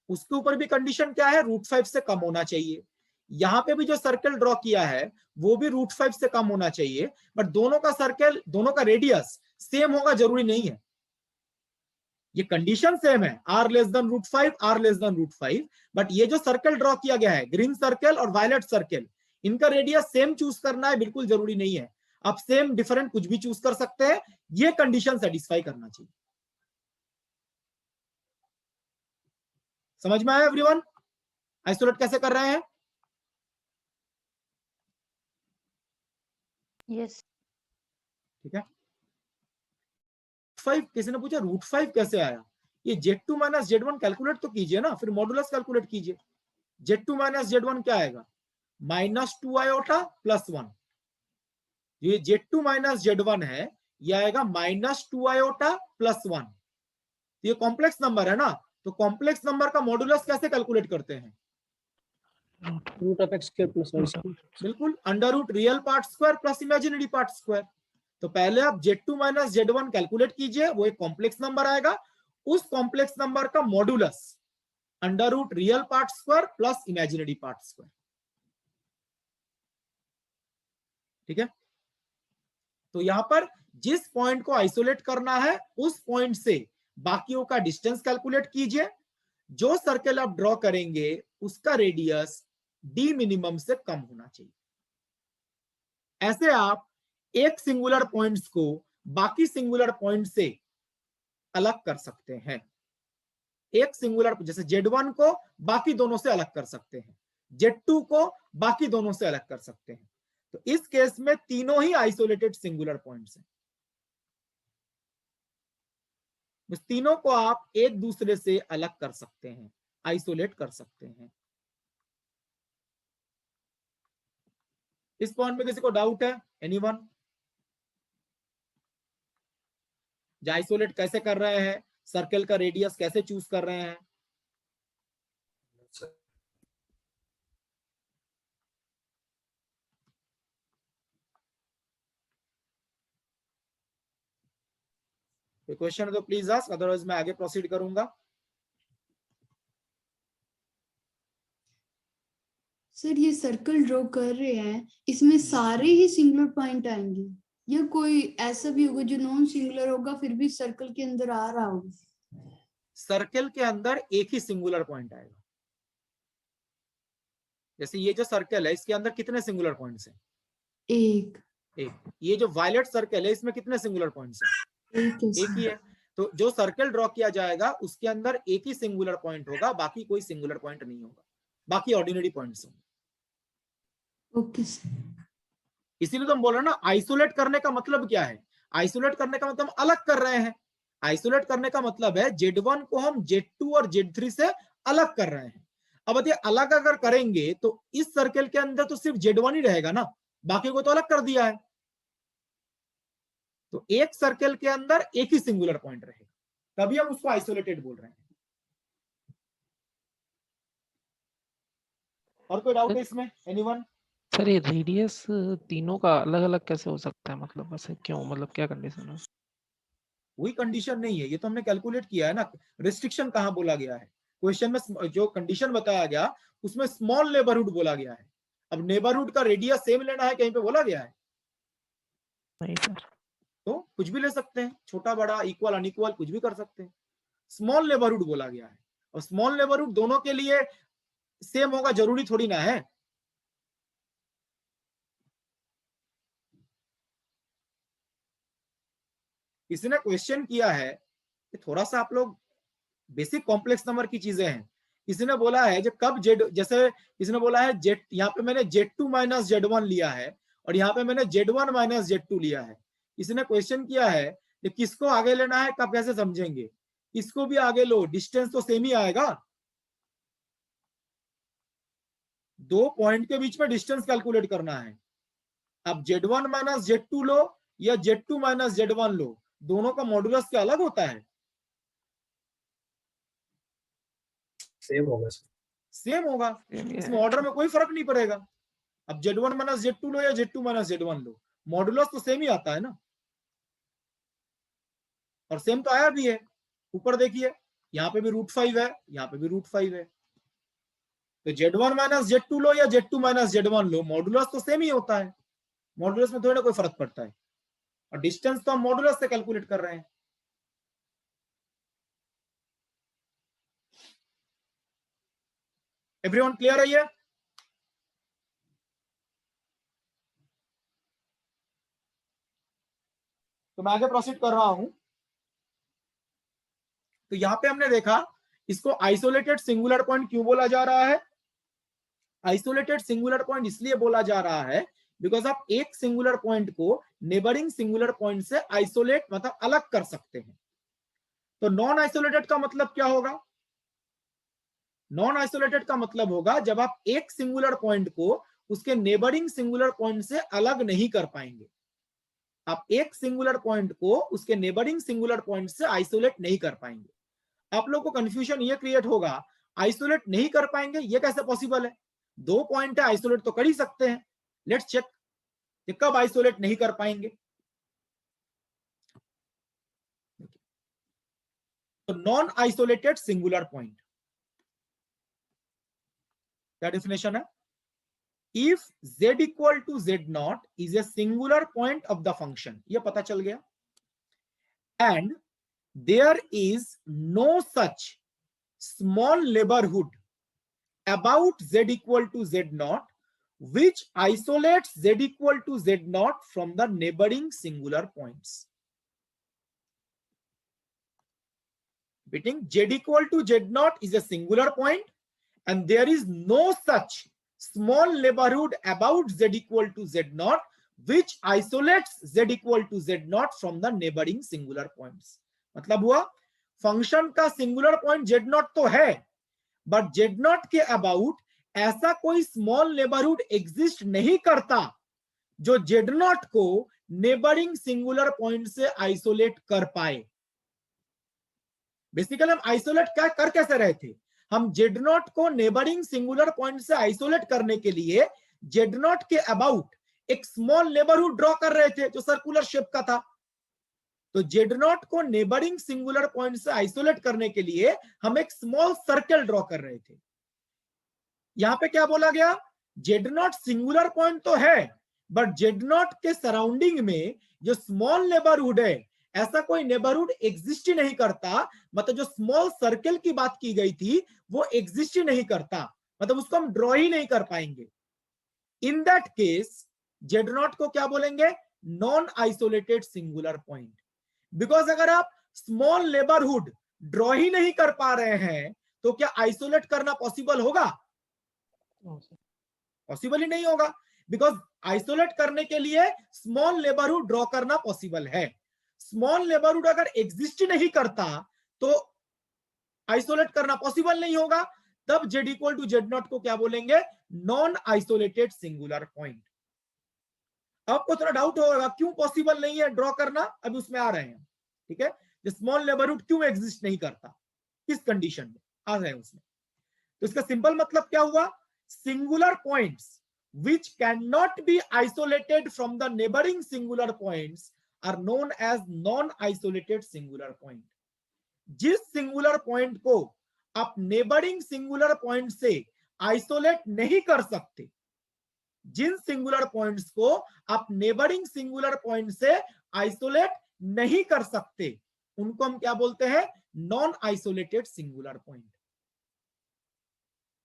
उसके ऊपर भी कंडीशन क्या है, रूट 5 से कम होना चाहिए। यहां पे भी जो सर्कल ड्रॉ किया है वो भी रूट 5 से कम होना चाहिए, बट दोनों का सर्कल, दोनों का रेडियस सेम होगा जरूरी नहीं है। ये कंडीशन सेम है, r less than root 5, r less than root 5, but ये जो सर्कल ड्रॉ किया गया है, ग्रीन सर्कल और वायलेट सर्कल, इनका रेडियस सेम चूज करना है बिल्कुल जरूरी नहीं है। आप सेम डिफरेंट कुछ भी चूज कर सकते हैं, ये कंडीशन सेटिस्फाई करना चाहिए। समझ में आया एवरीवन? आइसोलेट कैसे कर रहे हैं? यस। ठीक है। 5 किसी ने पूछा रूट 5 कैसे आया? ये Z2 माइनस Z1 कैलकुलेट तो कीजिए ना, फिर मॉडुलस कैलकुलेट कीजिए। Z2 माइनस Z1 क्या आएगा? -2 आयोटा प्लस 1। ये Z2 माइनस Z1 है, ये आएगा -2 आयोटा प्लस 1। ये कॉम्प्लेक्स नंबर है ना, तो कॉम्प्लेक्स नंबर का मॉडुलस कैसे कैलकुलेट करते हैं? Root of x square plus y square. बिल्कुल, under root real part square plus imaginary part square. तो पहले आप Z2 माइनस Z1 कैलकुलेट कीजिए, वो एक कॉम्प्लेक्स नंबर आएगा, उस कॉम्प्लेक्स नंबर का modulus under root real part square plus imaginary part square. ठीक है। तो यहां पर जिस पॉइंट को आइसोलेट करना है उस पॉइंट से बाकियों का डिस्टेंस कैलकुलेट कीजिए। जो सर्कल आप ड्रॉ करेंगे उसका रेडियस डी मिनिमम से कम होना चाहिए। ऐसे आप एक सिंगुलर पॉइंट्स को बाकी सिंगुलर पॉइंट से अलग कर सकते हैं। एक सिंगुलर जैसे Z1 को बाकी दोनों से अलग कर सकते हैं, Z2 को बाकी दोनों से अलग कर सकते हैं। तो इस केस में तीनों ही आइसोलेटेड सिंगुलर पॉइंट्स हैं। इस तीनों को आप एक दूसरे से अलग कर सकते हैं, आइसोलेट कर सकते हैं। इस पॉइंट में किसी को डाउट है? एनीवन? जो आइसोलेट कैसे कर रहे हैं, सर्कल का रेडियस कैसे चूज कर रहे हैं? कोई क्वेश्चन है तो प्लीज आस्क, अदरवाइज मैं आगे प्रोसीड करूंगा। सर ये सर्कल ड्रॉ कर रहे हैं, इसमें सारे ही सिंगुलर पॉइंट आएंगे या कोई ऐसा भी होगा जो नॉन सिंगुलर होगा फिर भी सर्कल के अंदर आ रहा होगा? सर्कल के अंदर एक ही सिंगुलर पॉइंट आएगा। जैसे ये जो सर्कल है इसके अंदर कितने सिंगुलर पॉइंट्स हैं? एक। ये जो वायलेट सर्कल है इसमें कितने सिंगुलर पॉइंट्स हैं? एक ही है। तो जो सर्कल ड्रॉ किया जाएगा उसके अंदर एक ही सिंगुलर पॉइंट होगा, बाकी कोई सिंगुलर पॉइंट नहीं होगा, बाकी ऑर्डिनरी पॉइंट्स होंगे। Okay sir. इसीलिए तो हम बोल रहे हैं ना, आइसोलेट करने का मतलब क्या है? आइसोलेट करने का मतलब हम अलग कर रहे हैं। आइसोलेट करने का मतलब है Z1 को हम Z2 और Z3 से अलग कर रहे हैं। अब ये अलग अगर करेंगे तो इस सर्कल के अंदर तो सिर्फ Z1 ही रहेगा ना, बाकी को तो अलग कर दिया है। तो एक सर्कल के अंदर एक ही सिंगुलर पॉइंट रहेगा, तभी हम उसको आइसोलेटेड बोल रहे हैं। और कोई डाउट है इसमें? एनीवन? सर ये रेडियस तीनों का अलग अलग कैसे हो सकता है, मतलब ऐसे क्यों, मतलब क्या कंडीशन है? वही कंडीशन नहीं है, ये तो हमने कैलकुलेट किया है ना। रिस्ट्रिक्शन कहाँ बोला गया है? क्वेश्चन में जो कंडीशन बताया गया उसमें स्मॉल नेबरहुड बोला गया है। अब नेबरहुड का रेडियस सेम लेना है, कहीं पे बोला गया है? नहीं सर। तो कुछ भी ले सकते हैं, छोटा बड़ा, इक्वल अनइक्वल, कुछ भी कर सकते हैं। स्मॉल नेबरहुड बोला गया है, और स्मॉल नेबरहुड दोनों के लिए सेम होगा जरूरी थोड़ी ना है। इसने क्वेश्चन किया है कि थोड़ा सा आप लोग बेसिक कॉम्प्लेक्स नंबर की चीजें हैं, इसने बोला है जो कब जेड, जैसे इसने बोला है जेड, यहाँ पे मैंने Z2 माइनस Z1 लिया है और यहाँ पे मैंने Z1 माइनस Z2 लिया है। इसने क्वेश्चन किया है कि किसको आगे लेना है, कब कैसे समझेंगे। इसको भी आगे लो, डिस्टेंस तो सेम ही आएगा, दो पॉइंट के बीच में डिस्टेंस कैलकुलेट करना है। अब Z1 माइनस Z2 लो या Z2 माइनस Z1 लो, दोनों का मॉडुलस क्या अलग होता है? सेम होगा सर। सेम होगा, इसमें ऑर्डर में कोई फर्क नहीं पड़ेगा। अब Z1 माइनस Z2 लो या Z2 माइनस Z1 लो, मॉडुलस तो सेम ही आता है ना, और सेम तो आया भी है। ऊपर देखिए, यहाँ पे भी √5 है, यहाँ पे भी √5 है। तो Z1 माइनस Z2 लो या Z2 माइनस Z1 लो, मॉडुलस तो सेम ही होता है, मॉडुलस में थोड़ा ना कोई फर्क पड़ता है। और डिस्टेंस तो हम मॉडुलस से कैलकुलेट कर रहे हैं। एवरीवन क्लियर है ये? तो मैं आगे प्रोसीड कर रहा हूं। तो यहां पे हमने देखा इसको आइसोलेटेड सिंगुलर पॉइंट क्यों बोला जा रहा है। आइसोलेटेड सिंगुलर पॉइंट इसलिए बोला जा रहा है बिकॉज आप एक सिंगुलर पॉइंट को नेबरिंग सिंगुलर पॉइंट से आइसोलेट मतलब अलग कर सकते हैं। तो नॉन आइसोलेटेड का मतलब क्या होगा? नॉन आइसोलेटेड का मतलब होगा जब आप एक सिंगुलर पॉइंट को उसके नेबरिंग सिंगुलर पॉइंट से अलग नहीं कर पाएंगे। आप एक सिंगुलर पॉइंट को उसके नेबरिंग सिंगुलर पॉइंट से आइसोलेट नहीं कर पाएंगे। आप लोगों को कंफ्यूजन ये क्रिएट होगा, आइसोलेट नहीं कर पाएंगे ये कैसे पॉसिबल है? दो पॉइंट है, आइसोलेट तो कर ही सकते हैं। लेट्स चेक कि कब आइसोलेट नहीं कर पाएंगे। तो नॉन आइसोलेटेड सिंगुलर पॉइंट क्या डेफिनेशन है? If z equal to z0 is a singular point of the function, ये पता चल गया, and there is no such small neighborhood about z equal to z0 which isolates z equal to z0 from the neighboring singular points. Repeating, z equal to z0 is a singular point and there is no such small neighborhood about z equal to z0 which isolates z equal to z0 from the neighboring singular points. मतलब हुआ function का singular point z0 तो है, but z0 के about ऐसा कोई small neighbourhood exist नहीं करता जो z0 को नेबरिंग सिंगुलर पॉइंट से आइसोलेट कर पाए। बेसिकली हम आइसोलेट क्या कर कैसे रहे थे? हम Z0 को नेबरिंग सिंगुलर पॉइंट से आइसोलेट करने के लिए Z0 के अबाउट एक स्मॉल नेबरहुड ड्रॉ कर रहे थे जो सर्कुलर शेप का था। तो Z0 को नेबरिंग सिंगुलर पॉइंट से आइसोलेट करने के लिए हम एक स्मॉल सर्कल ड्रॉ कर रहे थे। यहां पे क्या बोला गया? Z0 सिंगुलर पॉइंट तो है, बट Z0 के सराउंडिंग में जो स्मॉल नेबरहुड है ऐसा कोई नेबरहुड एग्जिस्ट ही नहीं करता। मतलब जो स्मॉल सर्कल की बात की गई थी वो एग्जिस्ट ही नहीं करता, मतलब उसको हम ड्रॉ ही नहीं कर पाएंगे। इन दैट केस Z0 को क्या बोलेंगे? Non isolated singular point. Because अगर आप स्मॉल नेबरहुड ड्रॉ ही नहीं कर पा रहे हैं तो क्या आइसोलेट करना पॉसिबल होगा? पॉसिबल ही नहीं होगा, बिकॉज आइसोलेट करने के लिए स्मॉल नेबरहुड ड्रॉ करना पॉसिबल है। स्मॉल नेबरहुड अगर एग्जिस्ट नहीं करता तो आइसोलेट करना पॉसिबल नहीं होगा। तब z इक्वल टू z0 को क्या बोलेंगे? Non isolated singular point. आपको थोड़ा डाउट होगा क्यों पॉसिबल नहीं है ड्रॉ करना, अभी उसमें आ रहे हैं। ठीक है, स्मॉल नेबरहुड क्यों एग्जिस्ट नहीं करता, किस कंडीशन में आ रहे हैं उसमें। तो इसका सिंपल मतलब क्या हुआ? Singular points which cannot be isolated from the neighboring singular points are known as non-isolated singular point. जिस सिंगुलर पॉइंट को आप नेबरिंग सिंगुलर पॉइंट से आइसोलेट नहीं कर सकते, जिन सिंगुलर पॉइंट्स को आप नेबरिंग सिंगुलर पॉइंट से आइसोलेट नहीं कर सकते, उनको हम क्या बोलते हैं? Non isolated singular point.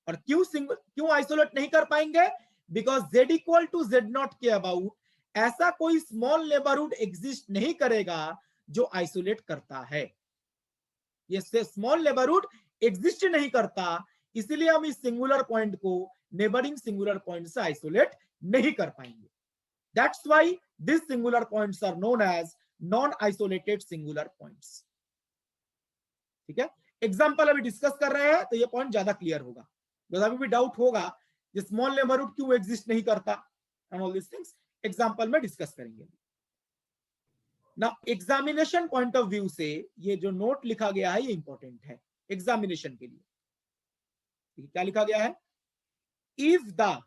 और क्यों आइसोलेट नहीं कर पाएंगे? Because z equal to z0 के अबाउट ऐसा कोई स्मॉल नेबरहुड एग्जिस्ट नहीं करेगा जो आइसोलेट करता है। ये स्मॉल नेबरहुड एग्जिस्ट नहीं करता, इसीलिए हम इस सिंगुलर पॉइंट को नेबरिंग सिंगुलर पॉइंट से आइसोलेट नहीं कर पाएंगे. That's why this singular points are known as non isolated singular points. ठीक है, एग्जाम्पल अभी डिस्कस कर रहे हैं तो ये पॉइंट ज्यादा क्लियर होगा. अभी भी डाउट होगा कि स्मॉल नेबरहुड क्यों एग्जिस्ट नहीं करता and all this things example में डिस्कस करेंगे. ना एग्जामिनेशन पॉइंट ऑफ व्यू से ये जो नोट लिखा गया है ये इंपॉर्टेंट है एग्जामिनेशन के लिए. क्या लिखा गया है? If the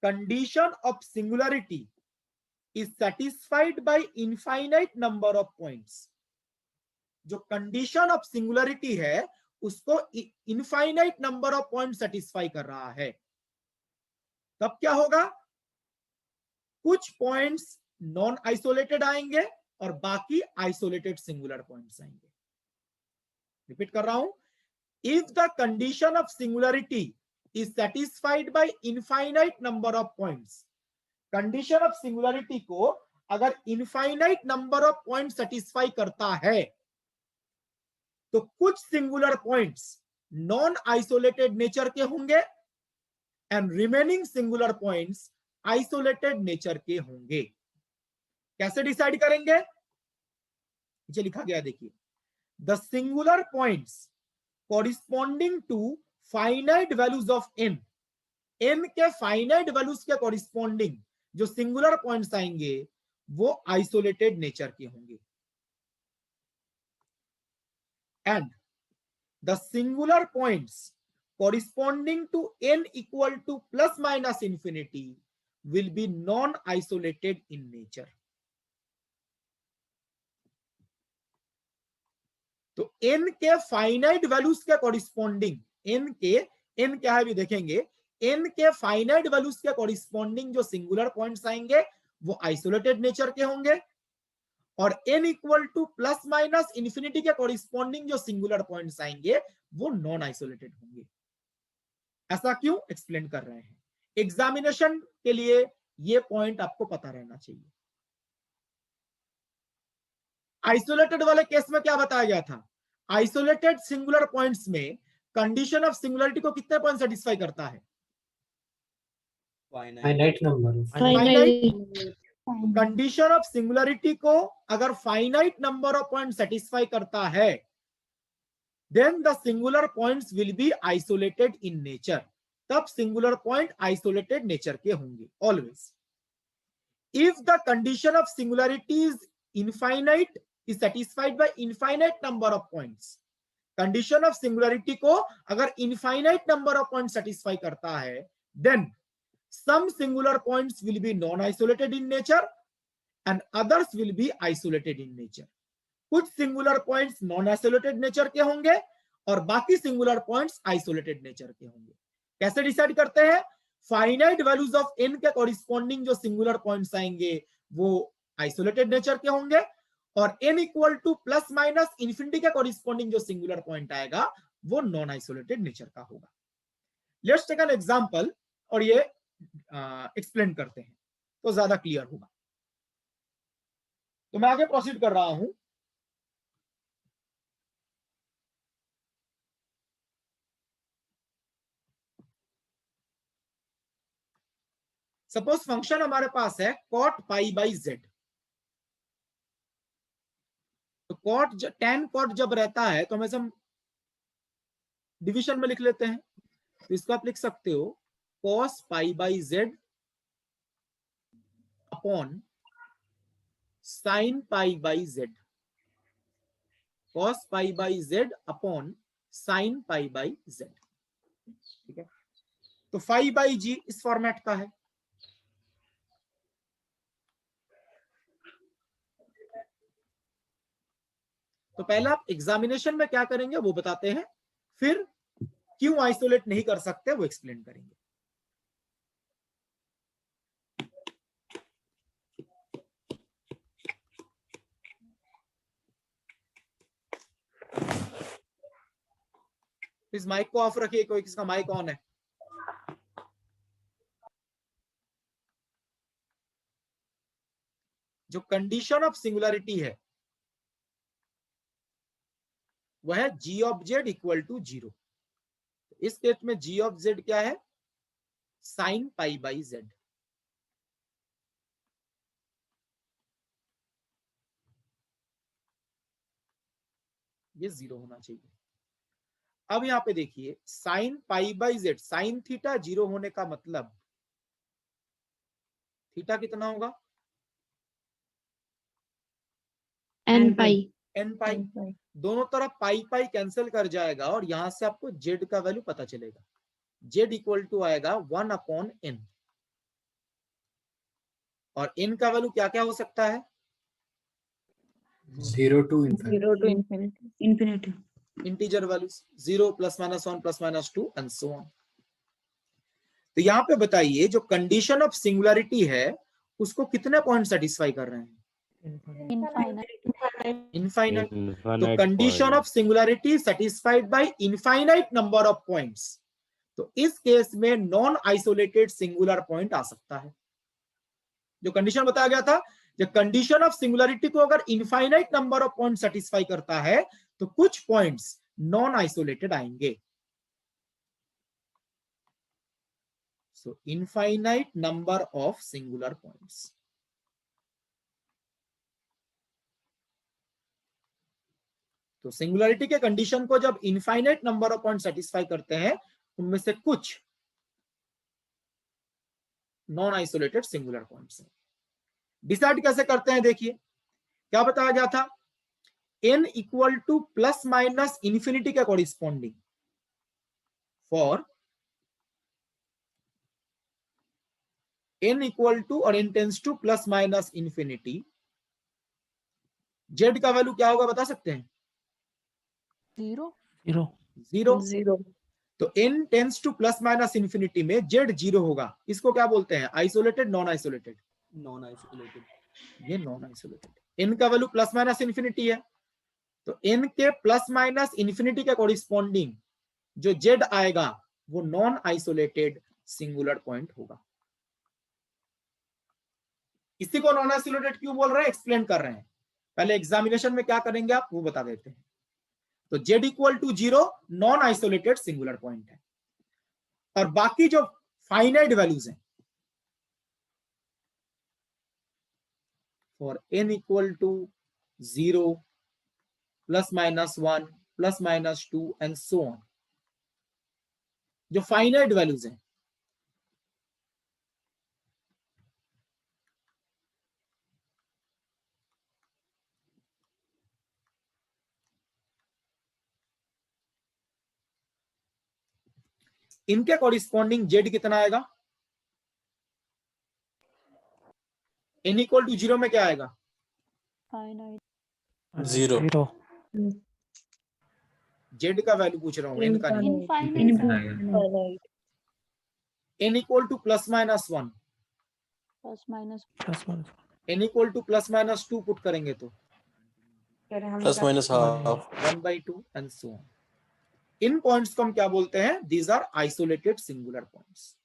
condition of singularity is satisfied by infinite number of points. जो कंडीशन ऑफ सिंगुलरिटी है उसको infinite number of point satisfy कर रहा है, तब क्या होगा? कुछ पॉइंट्स नॉन आइसोलेटेड आएंगे और बाकी आइसोलेटेड सिंगुलर पॉइंट्स आएंगे. रिपीट कर रहा हूं, if the condition of singularity is satisfied by infinite number of points. Condition of singularity को अगर infinite number of point satisfy करता है तो कुछ singular points non isolated nature के होंगे and remaining singular points isolated nature के होंगे. कैसे डिसाइड करेंगे? नीचे लिखा गया देखिए, the singular points corresponding to finite values of n. n के फाइनाइट वैल्यूज के कॉरिस्पॉन्डिंग जो सिंगुलर पॉइंट्स आएंगे वो आइसोलेटेड नेचर के होंगे. And the singular points corresponding to n equal to plus minus infinity will be non-isolated in nature. तो n के finite values के कॉरिस्पॉन्डिंग n क्या है भी देखेंगे. n के फाइनाइट वैल्यूज के कॉरिस्पॉन्डिंग जो सिंगुलर पॉइंट्स आएंगे वो आइसोलेटेड नेचर के होंगे और n equal to plus minus infinity के कॉरिस्पॉन्डिंग जो सिंगुलर पॉइंट्स आएंगे वो नॉन आइसोलेटेड होंगे. ऐसा क्यों? एक्सप्लेन कर रहे हैं. एग्जामिनेशन के लिए ये पॉइंट आपको पता रहना चाहिए. आइसोलेटेड वाले केस में क्या बताया गया था? आइसोलेटेड सिंगुलर पॉइंट्स में कंडीशन ऑफ सिंगुलरिटी को कितने पॉइंट सेटिस्फाई करता है? Finite number. Finite. Condition of singularity को अगर finite number of point satisfy करता है then the singular points will be isolated in nature. तब सिंगुलर पॉइंट आइसोलेटेड नेचर के होंगे always. If the condition of singularity is infinite is satisfied by infinite number of points. Condition of singularity को अगर infinite number of point satisfy करता है then some singular points will be non-isolated in nature and others will be isolated in nature. कुछ singular points non-isolated nature के होंगे और बाकी singular points isolated nature के होंगे. कैसे डिसाइड करते हैं? फाइनाइट वैल्यूज ऑफ n के कॉरिस्पॉन्डिंग जो सिंगुलर पॉइंट्स आएंगे वो आइसोलेटेड नेचर के होंगे और n equal to plus minus infinity के कॉरिस्पॉन्डिंग जो सिंगुलर पॉइंट आएगा वो नॉन आइसोलेटेड नेचर का होगा. लेट्स टेक एन एग्जांपल और ये एक्सप्लेन करते हैं तो ज्यादा क्लियर होगा. तो मैं आगे प्रोसीड कर रहा हूं. सपोज फंक्शन हमारे पास है cot पाई बाई z. तो tan cot जब रहता है तो हम डिवीजन में लिख लेते हैं. तो इसको आप लिख सकते हो cos pi by z upon sine pi by z. cos pi by z upon sine pi by z. ठीक है, तो फाई बाई जी इस फॉर्मेट का है. तो पहले आप एग्जामिनेशन में क्या करेंगे वो बताते हैं, फिर क्यों आइसोलेट नहीं कर सकते वो एक्सप्लेन करेंगे. इस माइक को ऑफ रखिए. कोई किसका माइक ऑन है? जो कंडीशन ऑफ सिंगुलरिटी है वह है g of z equal to 0. इस केस में g ऑफ z क्या है, साइन पाई बाई z। ये 0 होना चाहिए। अब यहाँ पे देखिए sine pi by z, sine theta 0 होने का मतलब थीटा कितना होगा, n पाई। n पाई। दोनों तरफ पाई पाई कैंसिल कर जाएगा और यहां से आपको z का वैल्यू पता चलेगा। z इक्वल टू आएगा 1/n, और n का वैल्यू क्या क्या हो सकता है, 0 to infinity. 0 to infinity. Integer values 0 +-1 +-2 and so on. तो यहाँ पे बताइए जो कंडीशन ऑफ सिंगुलरिटी है उसको कितने पॉइंट सेटिस्फाई कर रहे हैं, इनफाइनाइट। तो condition of singularity satisfied by infinite number of points. तो इस केस में नॉन आइसोलेटेड सिंगुलर पॉइंट आ सकता है। जो कंडीशन बताया गया था, जो कंडीशन ऑफ सिंगुलरिटी को अगर infinite number of point satisfy करता है तो कुछ पॉइंट्स नॉन आइसोलेटेड आएंगे। So infinite number of singular points. तो सिंगुलरिटी के कंडीशन को जब infinite number of point satisfy करते हैं उनमें से कुछ नॉन आइसोलेटेड सिंगुलर पॉइंट्स हैं। डिसाइड कैसे करते हैं, देखिए क्या बताया गया था, n इक्वल टू ± इंफिनिटी के corresponding for n equal to और n tends to ± infinity, z का वैल्यू क्या होगा बता सकते हैं, 0। तो n टेंस टू ± इंफिनिटी में z 0 होगा। इसको क्या बोलते हैं, isolated non isolated, non isolated. ये नॉन आइसोलेटेड। n का वैल्यू ± इंफिनिटी है तो n के ± इंफिनिटी के कॉरिस्पॉन्डिंग जो z आएगा वो नॉन आइसोलेटेड सिंगुलर पॉइंट होगा। इसी को नॉन आइसोलेटेड क्यों बोल रहे हैं, एक्सप्लेन कर रहे हैं। पहले एग्जामिनेशन में क्या करेंगे आप वो बता देते हैं। तो z equal to 0 non isolated singular point है, और बाकी जो फाइनाइट वैल्यूज हैं for n equal to 0 ±1 ±2 and so on, जो फाइनाइट वैल्यूज हैं इनके कॉरिस्पॉन्डिंग z कितना आएगा, n इक्वल टू 0 में क्या आएगा, 0। z का वैल्यू पूछ रहा हूं, n का नहीं। n equal to ±1, n equal to ±2 put करेंगे तो ±½ 1/2 एंड सो ऑन। इन पॉइंट्स को हम क्या बोलते हैं, these are isolated singular points.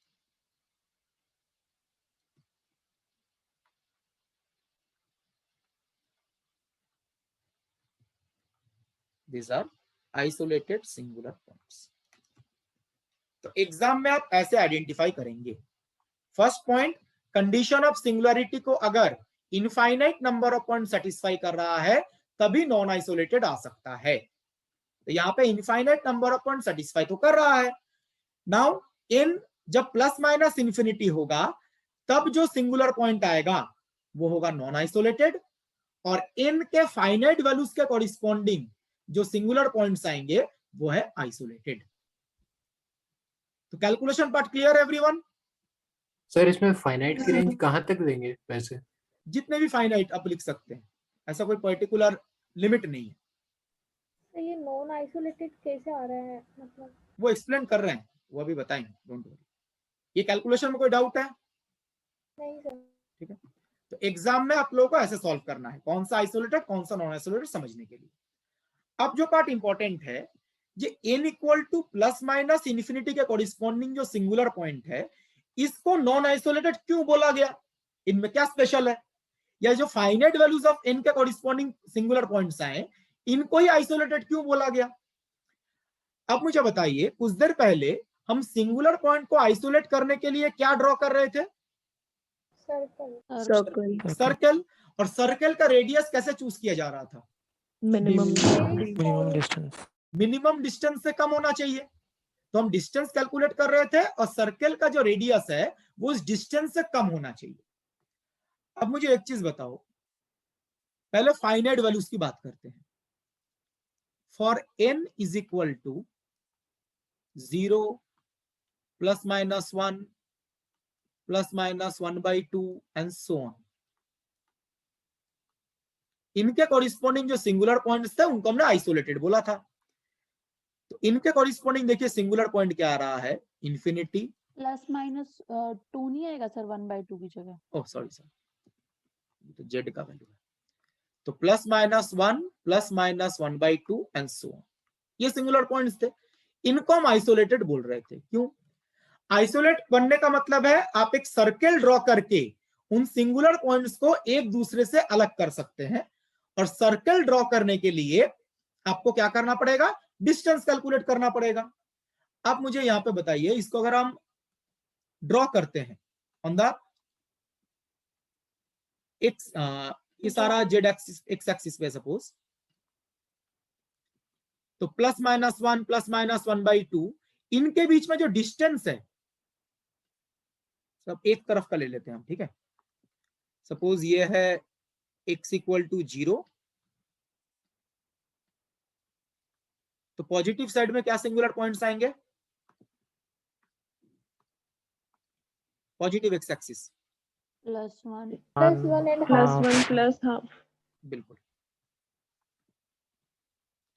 These are isolated singular points. तो एग्जाम में आप ऐसे आइडेंटिफाई करेंगे। First point, condition of singularity को अगर infinite number of point satisfy कर रहा है तभी नॉन आइसोलेटेड आ सकता है। तो यहाँ पे infinite number of point satisfy तो कर रहा है। नाउ n जब ± इंफिनिटी होगा तब जो सिंगुलर पॉइंट आएगा वो होगा नॉन आइसोलेटेड, और n के फाइनाइट वैल्यूज के कॉरिस्पॉन्डिंग जो सिंगुलर पॉइंट्स आएंगे वो है आइसोलेटेड। तो calculation part clear everyone? Sir इसमें फाइनाइट की रेंज कहाँ तक देंगे वैसे? जितने भी फाइनाइट आप लिख सकते हैं, ऐसा कोई पर्टिकुलर लिमिट नहीं है। ये नॉन आइसोलेटेड कैसे आ रहा है, मतलब वो एक्सप्लेन कर रहे हैं, वो अभी बताएंगे, डोंट वरी। ये कैलकुलेशन में कोई डाउट है? नहीं सर। ठीक है, तो एग्जाम में आप लोगों को ऐसे सॉल्व करना है, कौन सा आइसोलेटेड कौन सा नॉन आइसोलेटेड समझने के लिए। अब जो पार्ट इंपॉर्टेंट है, ये n इक्वल टू ± इंफिनिटी के कॉरिस्पॉन्डिंग जो सिंगुलर पॉइंट है इसको नॉन आइसोलेटेड क्यों बोला गया, इनमें क्या स्पेशल है, या जो फाइनाइट वैल्यूज ऑफ n के कॉरिस्पॉन्डिंग सिंगुलर पॉइंट्स आए इनको ही आइसोलेटेड क्यों बोला गया। अब मुझे बताइए, कुछ देर पहले हम सिंगुलर पॉइंट को आइसोलेट करने के लिए क्या ड्रॉ कर रहे थे? सर्कल। सर्कल। और सर्कल का रेडियस कैसे चूज किया जा रहा था? Minimum minimum distance. Minimum distance से कम होना चाहिए। तो हम डिस्टेंस कैलकुलेट कर रहे थे और सर्कल का जो रेडियस है वो इस डिस्टेंस से कम होना चाहिए। अब मुझे एक चीज बताओ, पहले फाइनाइट वैल्यूज की बात करते हैं। For n is equal to 0 plus minus 1 plus minus 1/2 and so on, इनके कॉरिस्पॉन्डिंग जो सिंगुलर पॉइंट्स थे उनको हमने आइसोलेटेड बोला था। तो इनके कॉरिस्पॉन्डिंग देखिए सिंगुलर पॉइंट क्या आ रहा है? इंफिनिटी प्लस माइनस 2 नहीं आएगा सर 1/2 की जगह? ओह सॉरी सर, तो जेड का वैल्यू है। तो plus minus 1 plus minus 1/2 and so on, ये सिंगुलर पॉइंट्स थे। इनको हम आइसोलेटेड बोल रहे थे। क्यों आइसोलेट बनने का मतलब है आप एक सर्कल ड्रॉ करके उन सिंगुलर पॉइंट्स को एक दूसरे से अलग कर सकते हैं। और सर्कल ड्रॉ करने के लिए आपको क्या करना पड़ेगा? डिस्टेंस कैलकुलेट करना पड़ेगा। आप मुझे यहां पे बताइए, इसको अगर हम ड्रॉ करते हैं ऑन द एक्स, ये सारा जेड एक्सिस एक्स एक्सिस पे सपोज, तो प्लस माइनस 1 प्लस माइनस 1/2, इनके बीच में जो डिस्टेंस है सब एक तरफ का ले लेते हैं हम, ठीक है। सपोज ये है x इक्वल टू 0, तो पॉजिटिव साइड में क्या सिंगुलर पॉइंट्स आएंगे? Positive x axis +1 +1 plus half. बिल्कुल,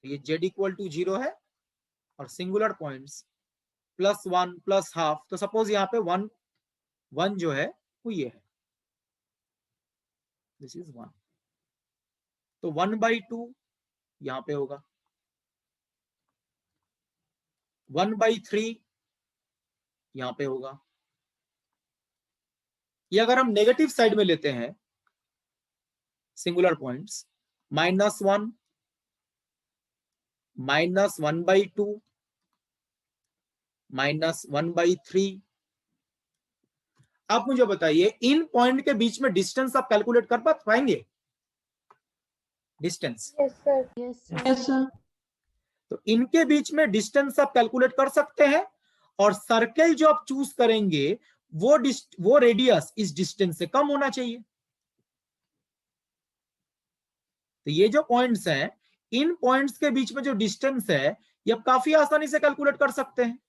ये z इक्वल टू 0 है और सिंगुलर पॉइंट्स +1 प्लस हाफ। तो सपोज यहाँ पे 1 जो है वो ये है, दिस इज 1। तो 1/2 यहां पे होगा, 1/3 यहां पे होगा। ये अगर हम नेगेटिव साइड में लेते हैं सिंगुलर पॉइंट्स, -1 -1/2 -1/3। आप मुझे बताइए इन पॉइंट के बीच में डिस्टेंस आप कैलकुलेट कर पाएंगे? Distance yes sir. Yes sir. तो इनके बीच में डिस्टेंस आप कैलकुलेट कर सकते हैं। और सर्कल जो आप चूज करेंगे वो रेडियस इस डिस्टेंस से कम होना चाहिए। तो ये जो पॉइंट्स हैं, इन पॉइंट्स के बीच में जो डिस्टेंस है ये आप काफी आसानी से कैलकुलेट कर सकते हैं।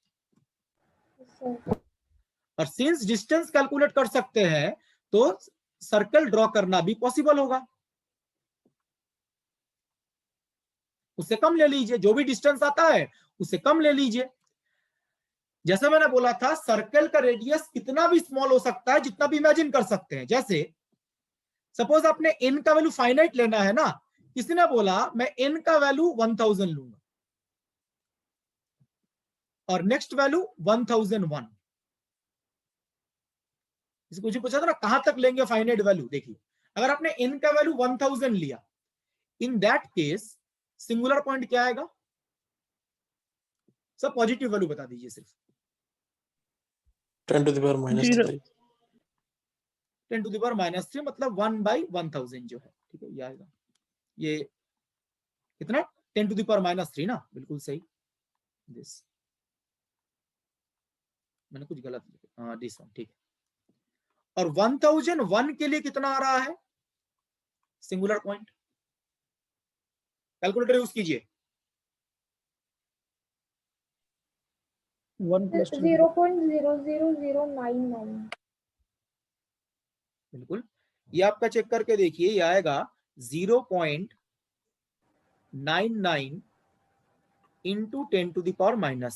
और सिंस डिस्टेंस कैलकुलेट कर सकते हैं तो सर्कल ड्रॉ करना भी पॉसिबल होगा। उससे कम ले लीजिए, जो भी डिस्टेंस आता है उससे कम ले लीजिए। जैसे मैंने बोला था सर्कल का रेडियस कितना भी स्मॉल हो सकता है, जितना भी इमेजिन कर सकते हैं। जैसे सपोज आपने n का वैल्यू फाइनाइट लेना है ना, किसी ने बोला मैं n का वैल्यू 1000 लूंगा और नेक्स्ट वैल्यू 1001। इसको मुझे पूछा था ना कहां तक लेंगे फाइनाइट वैल्यू। देखिए अगर आपने n का वैल्यू 1000 लिया, in that case singular point क्या आएगा? सब पॉजिटिव वैल्यू बता दीजिए सिर्फ। 10 to the power -3। 10 to the power -3 मतलब 1/1000 जो है, ठीक है ये आएगा। ये कितना? 10 to the power -3 ना, बिल्कुल सही। दिस मैंने कुछ गलत लिखा, हाँ दिस वन, ठीक है। और 1001 के लिए कितना आ रहा है सिंगुलर पॉइंट? कैलकुलेटर यूज कीजिए। 1 + 2 0.00099। बिल्कुल, ये आपका चेक करके देखिए, ये आएगा 0.99 इंटू 10 to the power -3।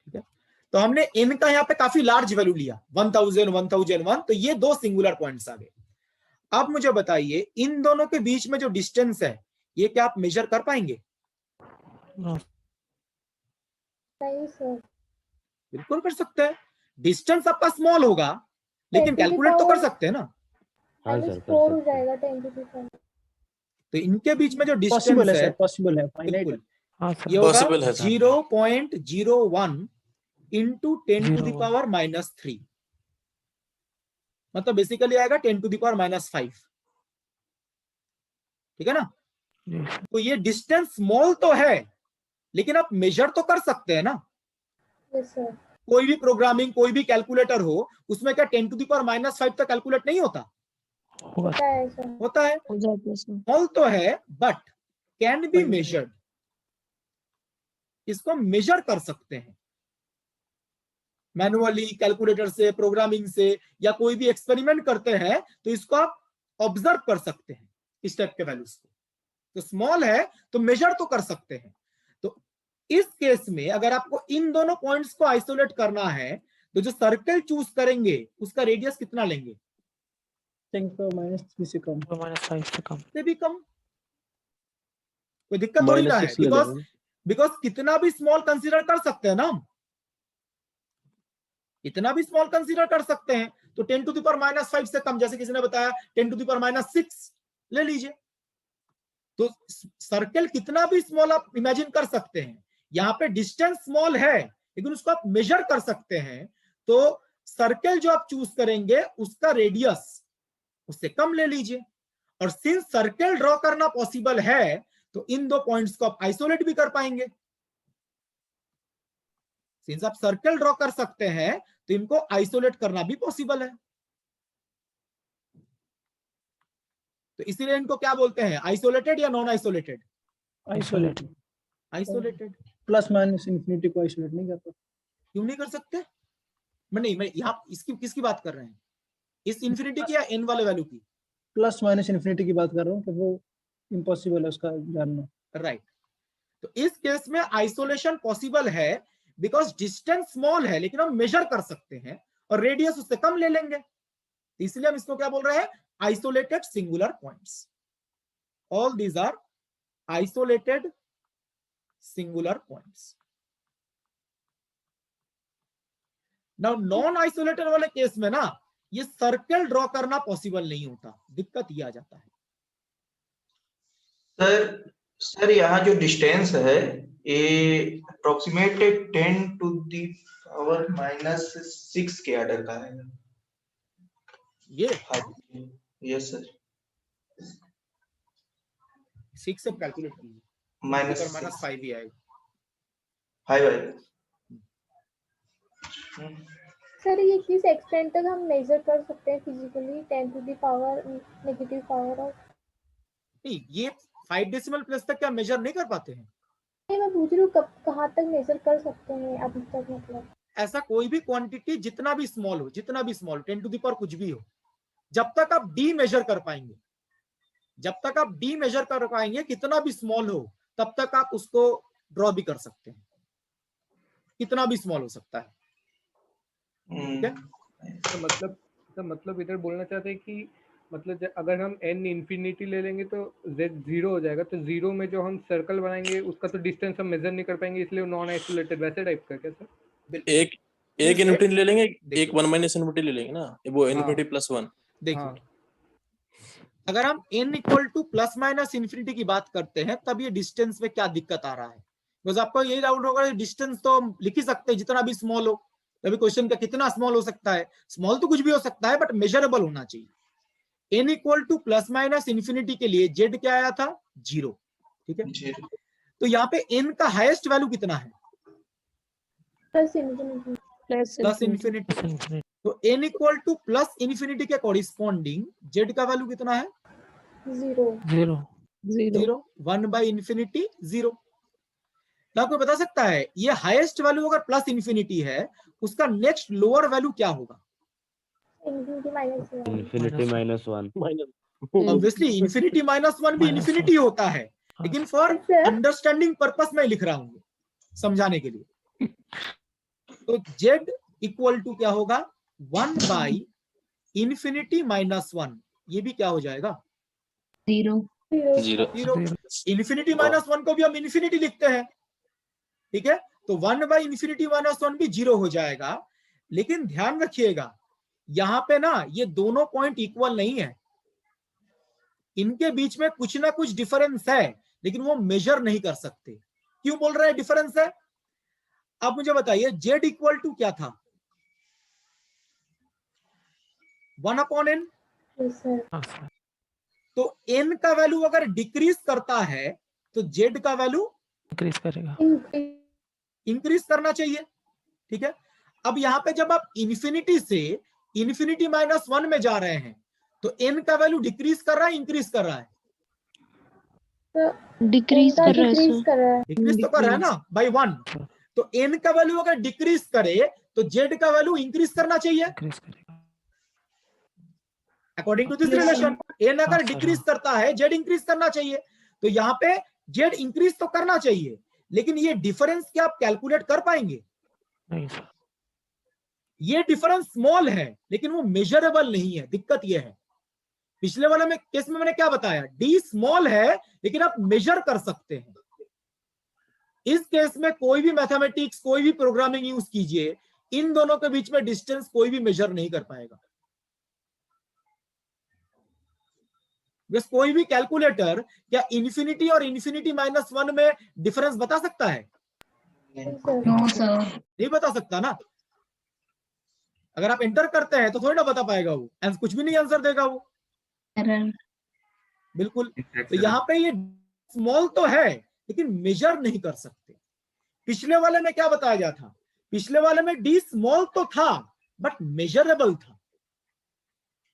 ठीक है, तो हमने n का यहाँ पे काफी लार्ज वैल्यू लिया, 1000 1001, तो ये दो सिंगुलर पॉइंट्स आ गए। अब मुझे बताइए इन दोनों के बीच में जो डिस्टेंस है ये क्या आप मेजर कर पाएंगे? नहीं सर। बिल्कुल कर सकते हैं। डिस्टेंस आपका स्मॉल होगा लेकिन कैलकुलेट तो कर सकते हैं ना। हाँ सर, कर हो सकते हैं। जाएगा 10 to the power। तो इनके बीच में जो पॉसिबल डिस्टेंस है है, सर, पॉसिबल है। फाइनाइट बिल्कुल हाँ सर ये होगा Possible है sir. 0.01 into 10 to the 0.1 power -3, मतलब बेसिकली आएगा 10 टू द पावर -5, ठीक है ना। जी सर। तो ये डिस्टेंस स्मॉल तो है, लेकिन आप मेजर तो कर सकते हैं ना। Yes sir. कोई भी प्रोग्रामिंग, कोई भी कैलकुलेटर हो, उसमें क्या 10 टू द पावर -5 तक कैलकुलेट नहीं होता? होगा होता है सर। होता है। हो जाता है सर। स्मॉल तो है बट कैन बी मेजर्ड, इसको मेजर कर सकते हैं मैनुअली, कैलकुलेटर से, प्रोग्रामिंग से, या कोई भी एक्सपेरिमेंट करते हैं तो इसको आप ऑब्जर्व कर सकते हैं इस टाइप के वैल्यूज को। तो स्मॉल है तो मेजर तो कर सकते हैं। तो इस केस में अगर आपको इन दोनों पॉइंट्स को आइसोलेट करना है तो जो सर्कल चूज करेंगे उसका रेडियस कितना लेंगे? 10⁻³ से कम, -5 से कम। से भी कम। कोई दिक्कत थोड़ी ना है, बिकॉज कितना भी स्मॉल कंसीडर कर सकते हैं ना हम, इतना भी स्मॉल कंसीडर कर सकते हैं। तो 10 टू द पावर -5 से कम, जैसे किसी ने बताया 10 टू द पावर -6 ले लीजिए। तो सर्कल कितना भी स्मॉल आप इमेजिन कर सकते हैं। यहाँ पे डिस्टेंस स्मॉल है लेकिन उसको आप मेजर कर सकते हैं। तो सर्कल जो आप चूज करेंगे उसका रेडियस उससे कम ले लीजिए। और सिंस सर्कल ड्रॉ करना पॉसिबल है तो इन दो पॉइंट्स को आप आइसोलेट भी कर पाएंगे। सिंस आप सर्कल ड्रॉ कर सकते हैं तो इनको आइसोलेट करना भी पॉसिबल है। तो इसीलिए इनको क्या बोलते हैं, आइसोलेटेड या नॉन आइसोलेटेड? आइसोलेटेड। आइसोलेटेड। +-∞ को आइसोलेट नहीं करता। क्यों नहीं कर सकते? मैं यहाँ इसकी किसकी बात कर रहे हैं, इस इंफिनिटी की या एन वाले वैल्यू की? +-∞ की बात कर रहा हूँ कि वो इम्पॉसिबल है उसका जानना। राइट। तो इस केस में आइसोलेशन पॉसिबल है बिकॉज डिस्टेंस स्मॉल है लेकिन हम मेजर कर सकते हैं और रेडियस उससे कम ले लेंगे। इसलिए हम इसको क्या बोल रहे हैं, isolated singular points. All these are isolated singular points. Now non isolated वाले केस में ना ये सर्कल ड्रॉ करना पॉसिबल नहीं होता, दिक्कत ये आ जाता है। सर यहाँ जो डिस्टेंस है ये अप्रोक्सीमेट 10 टू द पावर -6 के ऑर्डर का है ये। Yes sir. 6 से कैलकुलेट कीजिए, -5 ही आएगा। हाय भाई सर ये किस एक्सटेंट तक हम मेजर कर सकते हैं physically 10 to the power -power of? नहीं, ये 5 डेसिमल प्लेस तक क्या मेजर नहीं कर पाते हैं? नहीं, मैं पूछ रही हूँ कहाँ तक मेजर कर सकते हैं अभी तक, मतलब ऐसा कोई भी क्वांटिटी जितना भी स्मॉल हो, 10 टू द पावर कुछ भी हो, जब तक आप डी मेजर कर पाएंगे, जब तक आप डी मेजर कर पाएंगे कितना भी स्मॉल हो, तब तक आप उसको ड्रॉ भी कर सकते हैं। कितना भी स्मॉल हो सकता है। तो मतलब इधर बोलना चाहते हैं कि मतलब अगर हम n इंफिनिटी ले लेंगे तो z 0 हो जाएगा, तो 0 में जो हम सर्कल बनाएंगे उसका तो डिस्टेंस हम मेजर नहीं कर पाएंगे, इसलिए नॉन आइसोलेटेड वैसे टाइप का क्या सर? एक इनफिनिटी ले लेंगे, एक 1 - इनफिनिटी ले लेंगे ना, वो इनफिनिटी +1। देखिए अगर हम n = ±∞ की बात करते हैं तब ये डिस्टेंस में क्या दिक्कत आ रहा है। बिकॉज आपको यही डाउट होगा डिस्टेंस तो हम लिख ही सकते हैं जितना भी स्मॉल हो। अभी क्वेश्चन का कितना स्मॉल हो सकता है, स्मॉल तो कुछ भी हो सकता है बट मेजरेबल होना चाहिए। n = ±∞ के लिए z क्या आया था, 0, ठीक है। तो यहाँ पे n का हाईएस्ट वैल्यू कितना है, प्लस इन्फिनिटी। तो n = +∞ के कॉरिस्पॉन्डिंग z का वैल्यू कितना है, 0 1/∞ 0। तो आपको बता सकता है ये हाईएस्ट वैल्यू अगर +∞ है उसका नेक्स्ट लोअर वैल्यू क्या होगा, ∞-1। ऑब्वियसली ∞-1 भी इन्फिनिटी होता है, लेकिन फॉर अंडरस्टैंडिंग पर्पस में लिख रहा हूं समझाने के लिए। तो z = क्या होगा, 1/∞ -1, ये भी क्या हो जाएगा, 0। ∞-1 को भी हम इन्फिनिटी लिखते हैं, ठीक है। तो 1/∞ -1 भी 0 हो जाएगा। लेकिन ध्यान रखिएगा यहां पे ना ये दोनों पॉइंट इक्वल नहीं है, इनके बीच में कुछ ना कुछ डिफरेंस है लेकिन वो मेजर नहीं कर सकते। क्यों बोल रहे हैं डिफरेंस है? अब मुझे बताइए z इक्वल टू क्या था? 1/n। तो n का वैल्यू अगर डिक्रीज करता है तो z का वैल्यू इंक्रीज करेगा, इंक्रीज करना चाहिए। ठीक है, अब यहां पे जब आप इन्फिनिटी से इन्फिनिटी -1 में जा रहे हैं तो n का वैल्यू डिक्रीज कर रहा है, इंक्रीज कर रहा है? डिक्रीज कर रहा है सर। डिक्रीज तो कर रहा है ना बाय 1। तो n का वैल्यू अगर डिक्रीज करे तो z का वैल्यू इंक्रीज करना चाहिए according to this relation. n अगर डिक्रीज करता है z इंक्रीज करना चाहिए। तो यहाँ पे z इंक्रीज तो करना चाहिए, लेकिन ये डिफरेंस क्या आप कैलकुलेट कर पाएंगे? नहीं सर। ये डिफरेंस स्मॉल है लेकिन वो मेजरेबल नहीं है, दिक्कत ये है। पिछले वाले में केस में मैंने क्या बताया, d स्मॉल है लेकिन आप मेजर कर सकते हैं। इस केस में कोई भी मैथमेटिक्स, कोई भी प्रोग्रामिंग यूज कीजिए, इन दोनों के बीच में डिस्टेंस कोई भी मेजर नहीं कर पाएगा। बस कोई भी कैलकुलेटर क्या इन्फिनिटी और इन्फिनिटी -1 में डिफरेंस बता सकता है? No sir. नहीं बता सकता ना। अगर आप एंटर करते हैं तो थोड़ी ना बता पाएगा वो, कुछ भी नहीं आंसर देगा वो। बिल्कुल। तो यहाँ पे ये स्मॉल तो है लेकिन मेजर नहीं कर सकते। पिछले वाले में क्या बताया गया था? पिछले वाले में डी स्मॉल तो था बट मेजरेबल था।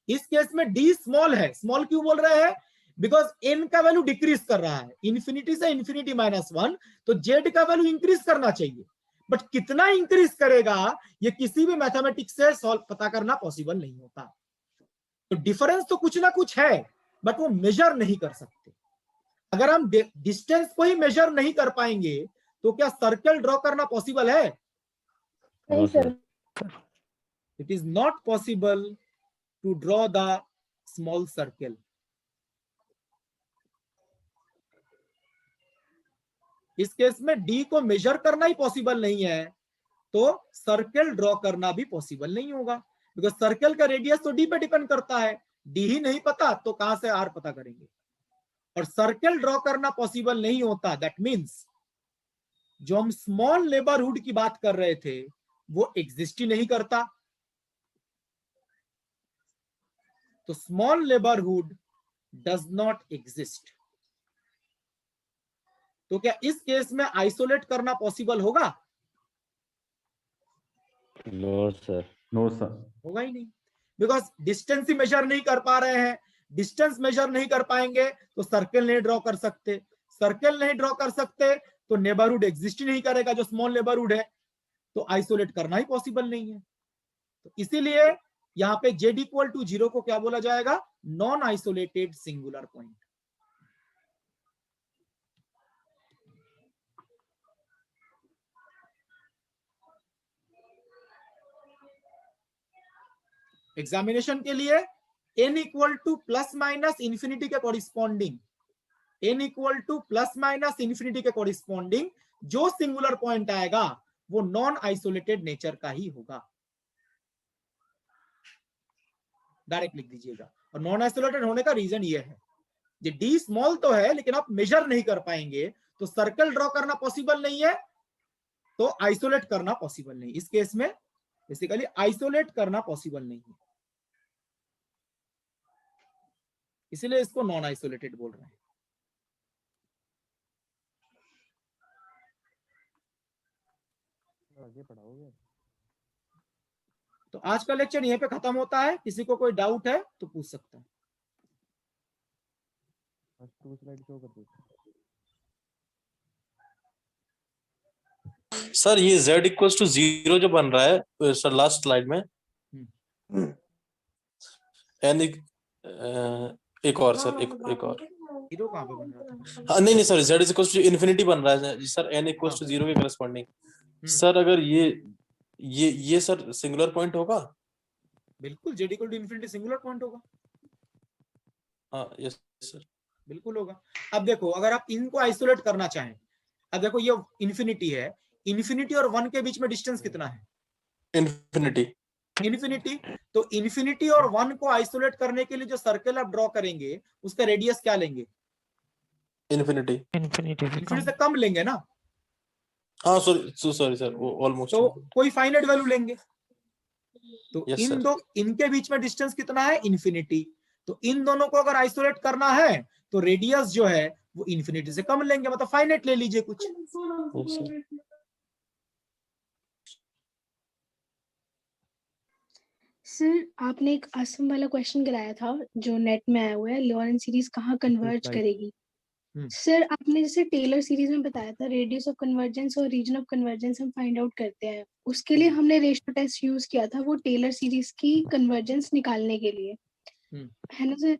इस केस में डी स्मॉल है। स्मॉल क्यों बोल रहे हैं? बिकॉज एन का वैल्यू डिक्रीज कर रहा है इन्फिनिटी से इन्फिनिटी -1, तो जेड का वैल्यू इंक्रीज करना चाहिए। बट कितना इंक्रीज करेगा ये किसी भी मैथमेटिक्स से सॉल्व पता करना पॉसिबल नहीं होता। तो डिफरेंस तो कुछ ना कुछ है बट वो मेजर नहीं कर सकते। अगर हम डिस्टेंस को ही मेजर नहीं कर पाएंगे तो क्या सर्कल ड्रॉ करना पॉसिबल है? नहीं sir. It is not possible to draw the small circle. इस केस में डी को मेजर करना ही पॉसिबल नहीं है तो सर्कल ड्रॉ करना भी पॉसिबल नहीं होगा, बिकॉज सर्कल का रेडियस तो डी पे डिपेंड करता है। डी ही नहीं पता तो कहां से आर पता करेंगे? और सर्कल ड्रॉ करना पॉसिबल नहीं होता। दैट मीन्स जो हम स्मॉल नेबरहुड की बात कर रहे थे वो एग्जिस्ट ही नहीं करता। तो small neighbourhood does not exist. तो क्या इस केस में आइसोलेट करना पॉसिबल होगा? No sir. No sir. होगा ही नहीं, बिकॉज डिस्टेंस ही मेजर नहीं कर पा रहे हैं। डिस्टेंस मेजर नहीं कर पाएंगे तो सर्कल नहीं ड्रॉ कर सकते। सर्कल नहीं ड्रॉ कर सकते तो नेबरहुड एग्जिस्ट ही नहीं करेगा जो स्मॉल नेबरहुड है, तो आइसोलेट करना ही पॉसिबल नहीं है। तो इसीलिए यहां पे z इक्वल टू 0 को क्या बोला जाएगा? Non isolated singular point. Examination के लिए n equal to plus minus infinity के corresponding, n equal to plus minus infinity के कॉरिस्पॉन्डिंग जो सिंगुलर पॉइंट आएगा वो नॉन आइसोलेटेड नेचर का ही होगा। डायरेक्ट लिख दीजिएगा। और नॉन आइसोलेटेड होने का रीजन ये है, ये डी स्मॉल तो है लेकिन आप मेजर नहीं कर पाएंगे तो सर्कल ड्रॉ करना पॉसिबल नहीं है, तो आइसोलेट करना पॉसिबल नहीं। इस केस में बेसिकली आइसोलेट करना पॉसिबल नहीं है, इसीलिए इसको नॉन आइसोलेटेड बोल रहे हैं। आगे पढ़ाओगे? तो आज का लेक्चर यहीं पे खत्म होता है। किसी को कोई डाउट है तो पूछ सकता है। स्लाइड शो कर दो सर। ये z इक्वल्स टू 0 जो बन रहा है सर लास्ट स्लाइड में, n एक और सर, एक और जीरो कहां पे बन रहा था? हाँ नहीं sir, z is equals to infinity बन रहा है सर, n इक्वल्स टू 0 के करस्पॉन्डिंग। सर अगर ये सर सिंगुलर पॉइंट होगा? बिल्कुल, z equal to infinity singular point होगा। हाँ यस सर, बिल्कुल होगा। अब देखो अगर आप इनको आइसोलेट करना चाहें, अब देखो ये इन्फिनिटी है, इन्फिनिटी और 1 के बीच में डिस्टेंस कितना है? इन्फिनिटी। तो इन्फिनिटी और 1 को आइसोलेट करने के लिए जो सर्कल आप ड्रॉ करेंगे उसका रेडियस क्या लेंगे? इन्फिनिटी से कम लेंगे ना। हाँ सॉरी सर, वो ऑलमोस्ट। तो कोई फाइनाइट वैल्यू लेंगे, तो Yes, इन sir. दो इनके बीच में डिस्टेंस कितना है, इन्फिनिटी। तो इन दोनों को अगर आइसोलेट करना है तो रेडियस जो है वो इन्फिनिटी से कम लेंगे, मतलब फाइनाइट ले लीजिए कुछ। सर आपने एक आसम वाला क्वेश्चन कराया था जो नेट में आया हुआ है, लॉरेंट सीरीज कहाँ कन्वर्ज करेगी। सर आपने जैसे टेलर सीरीज में बताया था रेडियस ऑफ कन्वर्जेंस और रीजन ऑफ कन्वर्जेंस हम फाइंड आउट करते हैं, उसके लिए हमने रेशियो टेस्ट यूज किया था वो टेलर सीरीज की कन्वर्जेंस निकालने के लिए, है ना सर।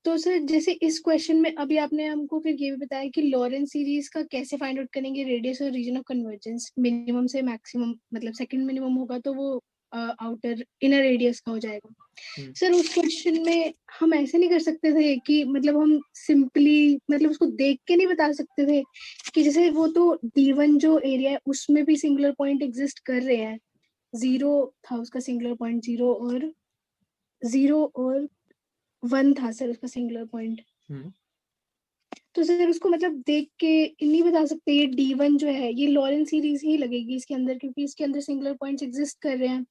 तो सर जैसे इस क्वेश्चन में अभी आपने हमको फिर ये भी बताया कि लॉरेंट सीरीज का कैसे फाइंड आउट करेंगे, रेडियस और रीजन ऑफ कन्वर्जेंस मिनिमम से मैक्सिमम, मतलब सेकंड मिनिमम होगा तो वो आउटर इनर रेडियस का हो जाएगा। सर उस क्वेश्चन में हम ऐसे नहीं कर सकते थे कि मतलब हम सिंपली मतलब उसको देख के नहीं बता सकते थे कि जैसे वो तो D1 जो एरिया है उसमें भी सिंगुलर पॉइंट एग्जिस्ट कर रहे हैं, 0 था उसका सिंगुलर पॉइंट, 0 और 1 था सर उसका सिंगुलर पॉइंट। तो सर उसको मतलब देख के नहीं बता सकते ये D1 जो है ये लॉरेंट सीरीज ही लगेगी इसके अंदर, क्योंकि इसके अंदर सिंगुलर पॉइंट्स एग्जिस्ट कर रहे हैं।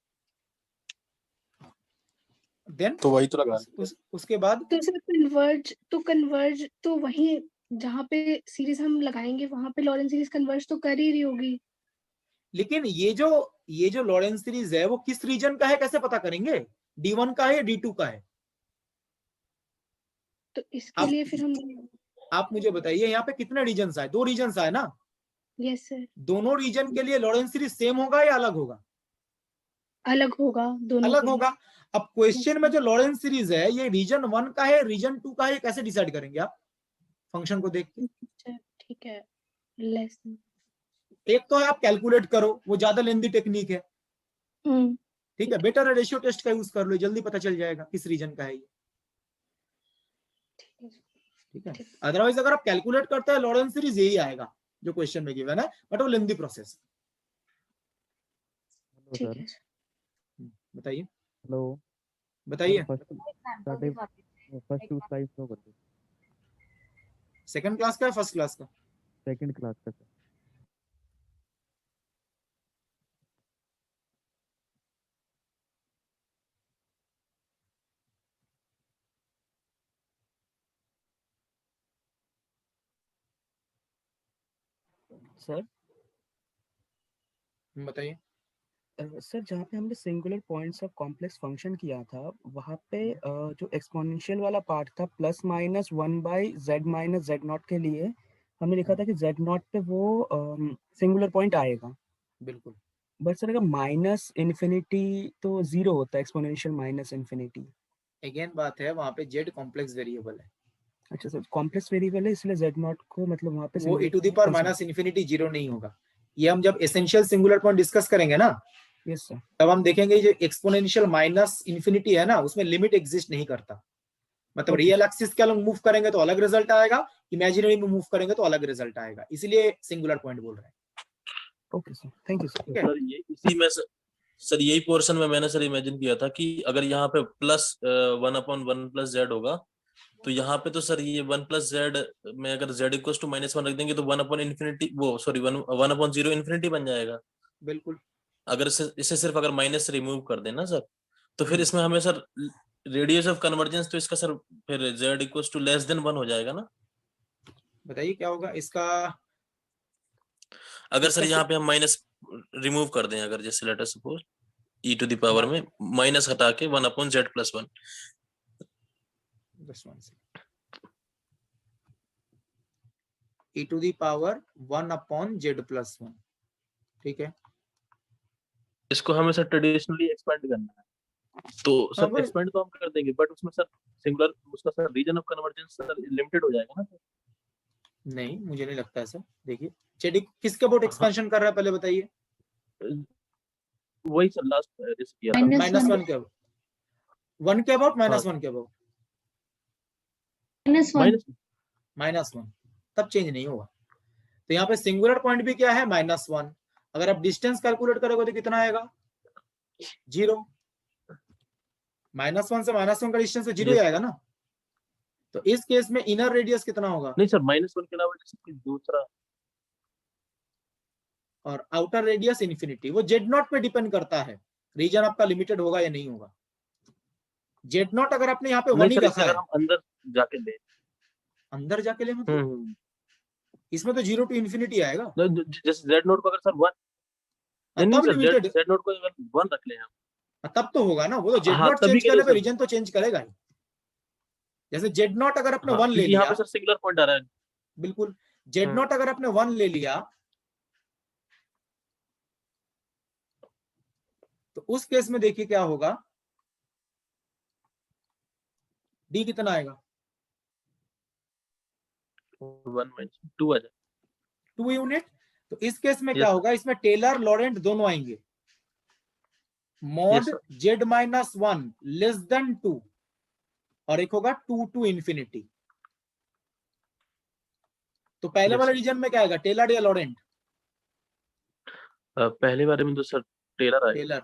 देन तो वही तो लगा उसके बाद तो सर कन्वर्ज तो वहीं जहाँ पे सीरीज हम लगाएंगे वहां पे लॉरेंट सीरीज कन्वर्ज तो कर ही रही होगी। लेकिन ये जो लॉरेंट सीरीज है वो किस रीजन का है कैसे पता करेंगे, D1 का है या D2 का है। तो इसके लिए फिर हम आप मुझे बताइए यहाँ पे कितने रीजन्स आए, 2 रीजन्स आए ना। Yes sir. दोनों रीजन के लिए लॉरेंट सीरीज सेम होगा या अलग होगा, अलग होगा, दोनों अलग के लिए। होगा। अब क्वेश्चन में जो लॉरेंट सीरीज है ये रीजन 1 का है रीजन 2 का है, कैसे डिसाइड करेंगे आप फंक्शन को देख के। ठीक है, लेस एक तो है आप कैलकुलेट करो, वो ज्यादा लेंदी टेक्निक है, ठीक है। बेटर है रेशियो टेस्ट का यूज कर लो, जल्दी पता चल जाएगा किस रीजन का है ये, ठीक है। अदरवाइज अगर आप कैलकुलेट करते हैं लॉरेंट सीरीज यही आएगा जो क्वेश्चन में गिवन है, बट वो लेंदी प्रोसेस। ठीक है। बताइए। हेलो बताइए। फर्स्ट 2 स्लाइड शो कर दो। सेकंड क्लास का है फर्स्ट क्लास का? सेकंड क्लास का सर। सर बताइए। सर जहाँ पे हमने singular points of complex function किया था वहाँ पे जो एक्सपोनेंशियल वाला पार्ट था +-1/z-z0 के लिए हमने लिखा था कि z0 पे वो सिंगुलर पॉइंट आएगा। बिल्कुल। बट सर अगर माइनस इन्फिनिटी तो 0 होता है, एक्सपोनेंशियल माइनस इन्फिनिटी। अगेन बात है वहाँ पे z कॉम्प्लेक्स वेरिएबल है। अच्छा सर कॉम्प्लेक्स वेरिएबल है इसलिए z0 को मतलब वहाँ पे वो e⁻∞ 0 नहीं होगा। ये हम जब एसेंशियल सिंगुलर पॉइंट डिस्कस करेंगे ना, यस सर, तब हम देखेंगे जो एक्सपोनेंशियल माइनस इन्फिनिटी है ना उसमें लिमिट एग्जिस्ट नहीं करता। मतलब रियल एक्सिस के अलग मूव करेंगे तो अलग रिजल्ट आएगा, इमेजिनरी में मूव करेंगे तो अलग रिजल्ट आएगा, इसलिए सिंगुलर पॉइंट बोल रहे हैं। Okay sir, thank you sir. Sir ये इसी में सर यही पोर्शन में मैंने सर इमेजिन किया था कि अगर यहाँ पे +1/1 + z होगा तो यहाँ पे तो सर ये 1+z में अगर z = -1 रख देंगे तो 1/0 इन्फिनिटी बन जाएगा। बिल्कुल। अगर इसे सिर्फ अगर माइनस से रिमूव कर देना सर तो फिर इसमें हमें सर रेडियस ऑफ कन्वर्जेंस तो इसका सर फिर z = <1 हो जाएगा ना। बताइए क्या होगा इसका अगर सर यहाँ पे हम माइनस रिमूव कर दें, अगर जैसे लेट अस सपोज e⁻ में माइनस हटा के 1/z+1 e⁻1/z+1, ठीक है। इसको हमें सर ट्रेडिशनली एक्सपेंड करना है तो सर एक्सपेंड तो हम कर देंगे बट उसमें सर सिंगुलर उसका sir region of convergence sir limited हो जाएगा ना सर। नहीं मुझे नहीं लगता है सर। देखिए चेडी किसके अबाउट एक्सपेंशन कर रहा है पहले बताइए। वही सर लास्ट जैसे किया था -1 के अबाउट, 1 के अबाउट -1 के अबाउट -1 तब चेंज नहीं होगा। तो यहाँ पे सिंगुलर पॉइंट भी क्या है -1। अगर आप डिस्टेंस कैलकुलेट करोगे तो कितना आएगा 0। -1 से -1 का डिस्टेंस तो 0 ही आएगा ना। तो इस केस में इनर रेडियस कितना होगा? नहीं सर -1 के अलावा जैसे कोई दूसरा और आउटर रेडियस इन्फिनिटी। वो जेड नॉट पे डिपेंड करता है रीजन आपका लिमिटेड होगा या नहीं होगा। जेड नॉट अगर आपने यहाँ पे नहीं 1 ही सर, रखा अगर है, हम अंदर जाके ले अंदर जाके ले मतलब इसमें तो 0 टू इन्फिनिटी आएगा। जैसे जेड नोट को अगर सर 1 नहीं तब सर, लिमिटेड जेड नोट को अगर 1 रख ले हम, तब तो होगा ना, वो तो जेड हाँ नॉट तभी चेंज के लिए करने पे सर, रीजन तो चेंज करेगा ही। जैसे जेड नॉट अगर आपने हाँ 1 ले क्योंकि यहाँ लिया, पे सर सिंगुलर पॉइंट आ रहा है। बिल्कुल जेड नॉट अगर आपने 1 ले लिया तो उस केस में देखिए क्या होगा, डी कितना आएगा 1 - 2 आ जाए 2 यूनिट। तो इस केस में क्या Yes, होगा, इसमें टेलर लॉरेंट दोनों आएंगे। Mod sir. Z minus 1 less than 2 और एक होगा 2 टू इन्फिनिटी। तो पहले Yes, वाले sir. रीजन में क्या आएगा, टेलर या लॉरेंट? पहले बारे में तो सर टेलर आएगा, टेलर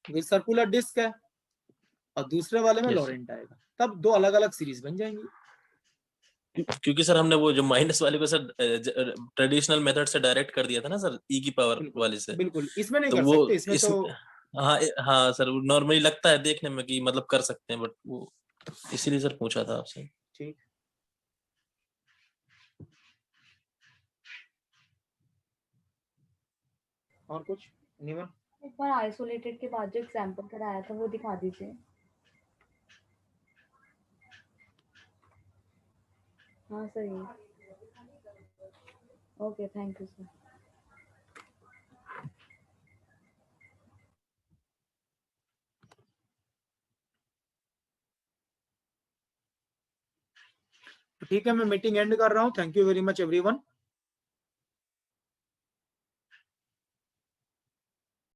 क्योंकि सर्कुलर डिस्क है, और दूसरे वाले में Yes, sir. लॉरेंट आएगा। तब दो अलग अलग सीरीज बन जाएंगी। क्योंकि सर हमने वो जो माइनस वाले को सर ट्रेडिशनल मेथड से डायरेक्ट कर दिया था ना सर, ई की पावर वाले से, बिल्कुल इसमें नहीं तो कर वो सकते, इसमें इस तो हाँ हाँ सर, नॉर्मली लगता है देखने में कि मतलब कर सकते हैं, बट वो इसीलिए सर पूछा था आपसे। ठीक। और कुछ निवन? एक बार आइसोलेटेड के बाद जो एग्जांपल कराया था वो दिखा दीजिए। हाँ सर, ये ओके, थैंक यू सर। ठीक है, मैं मीटिंग एंड कर रहा हूँ। Thank you very much everyone.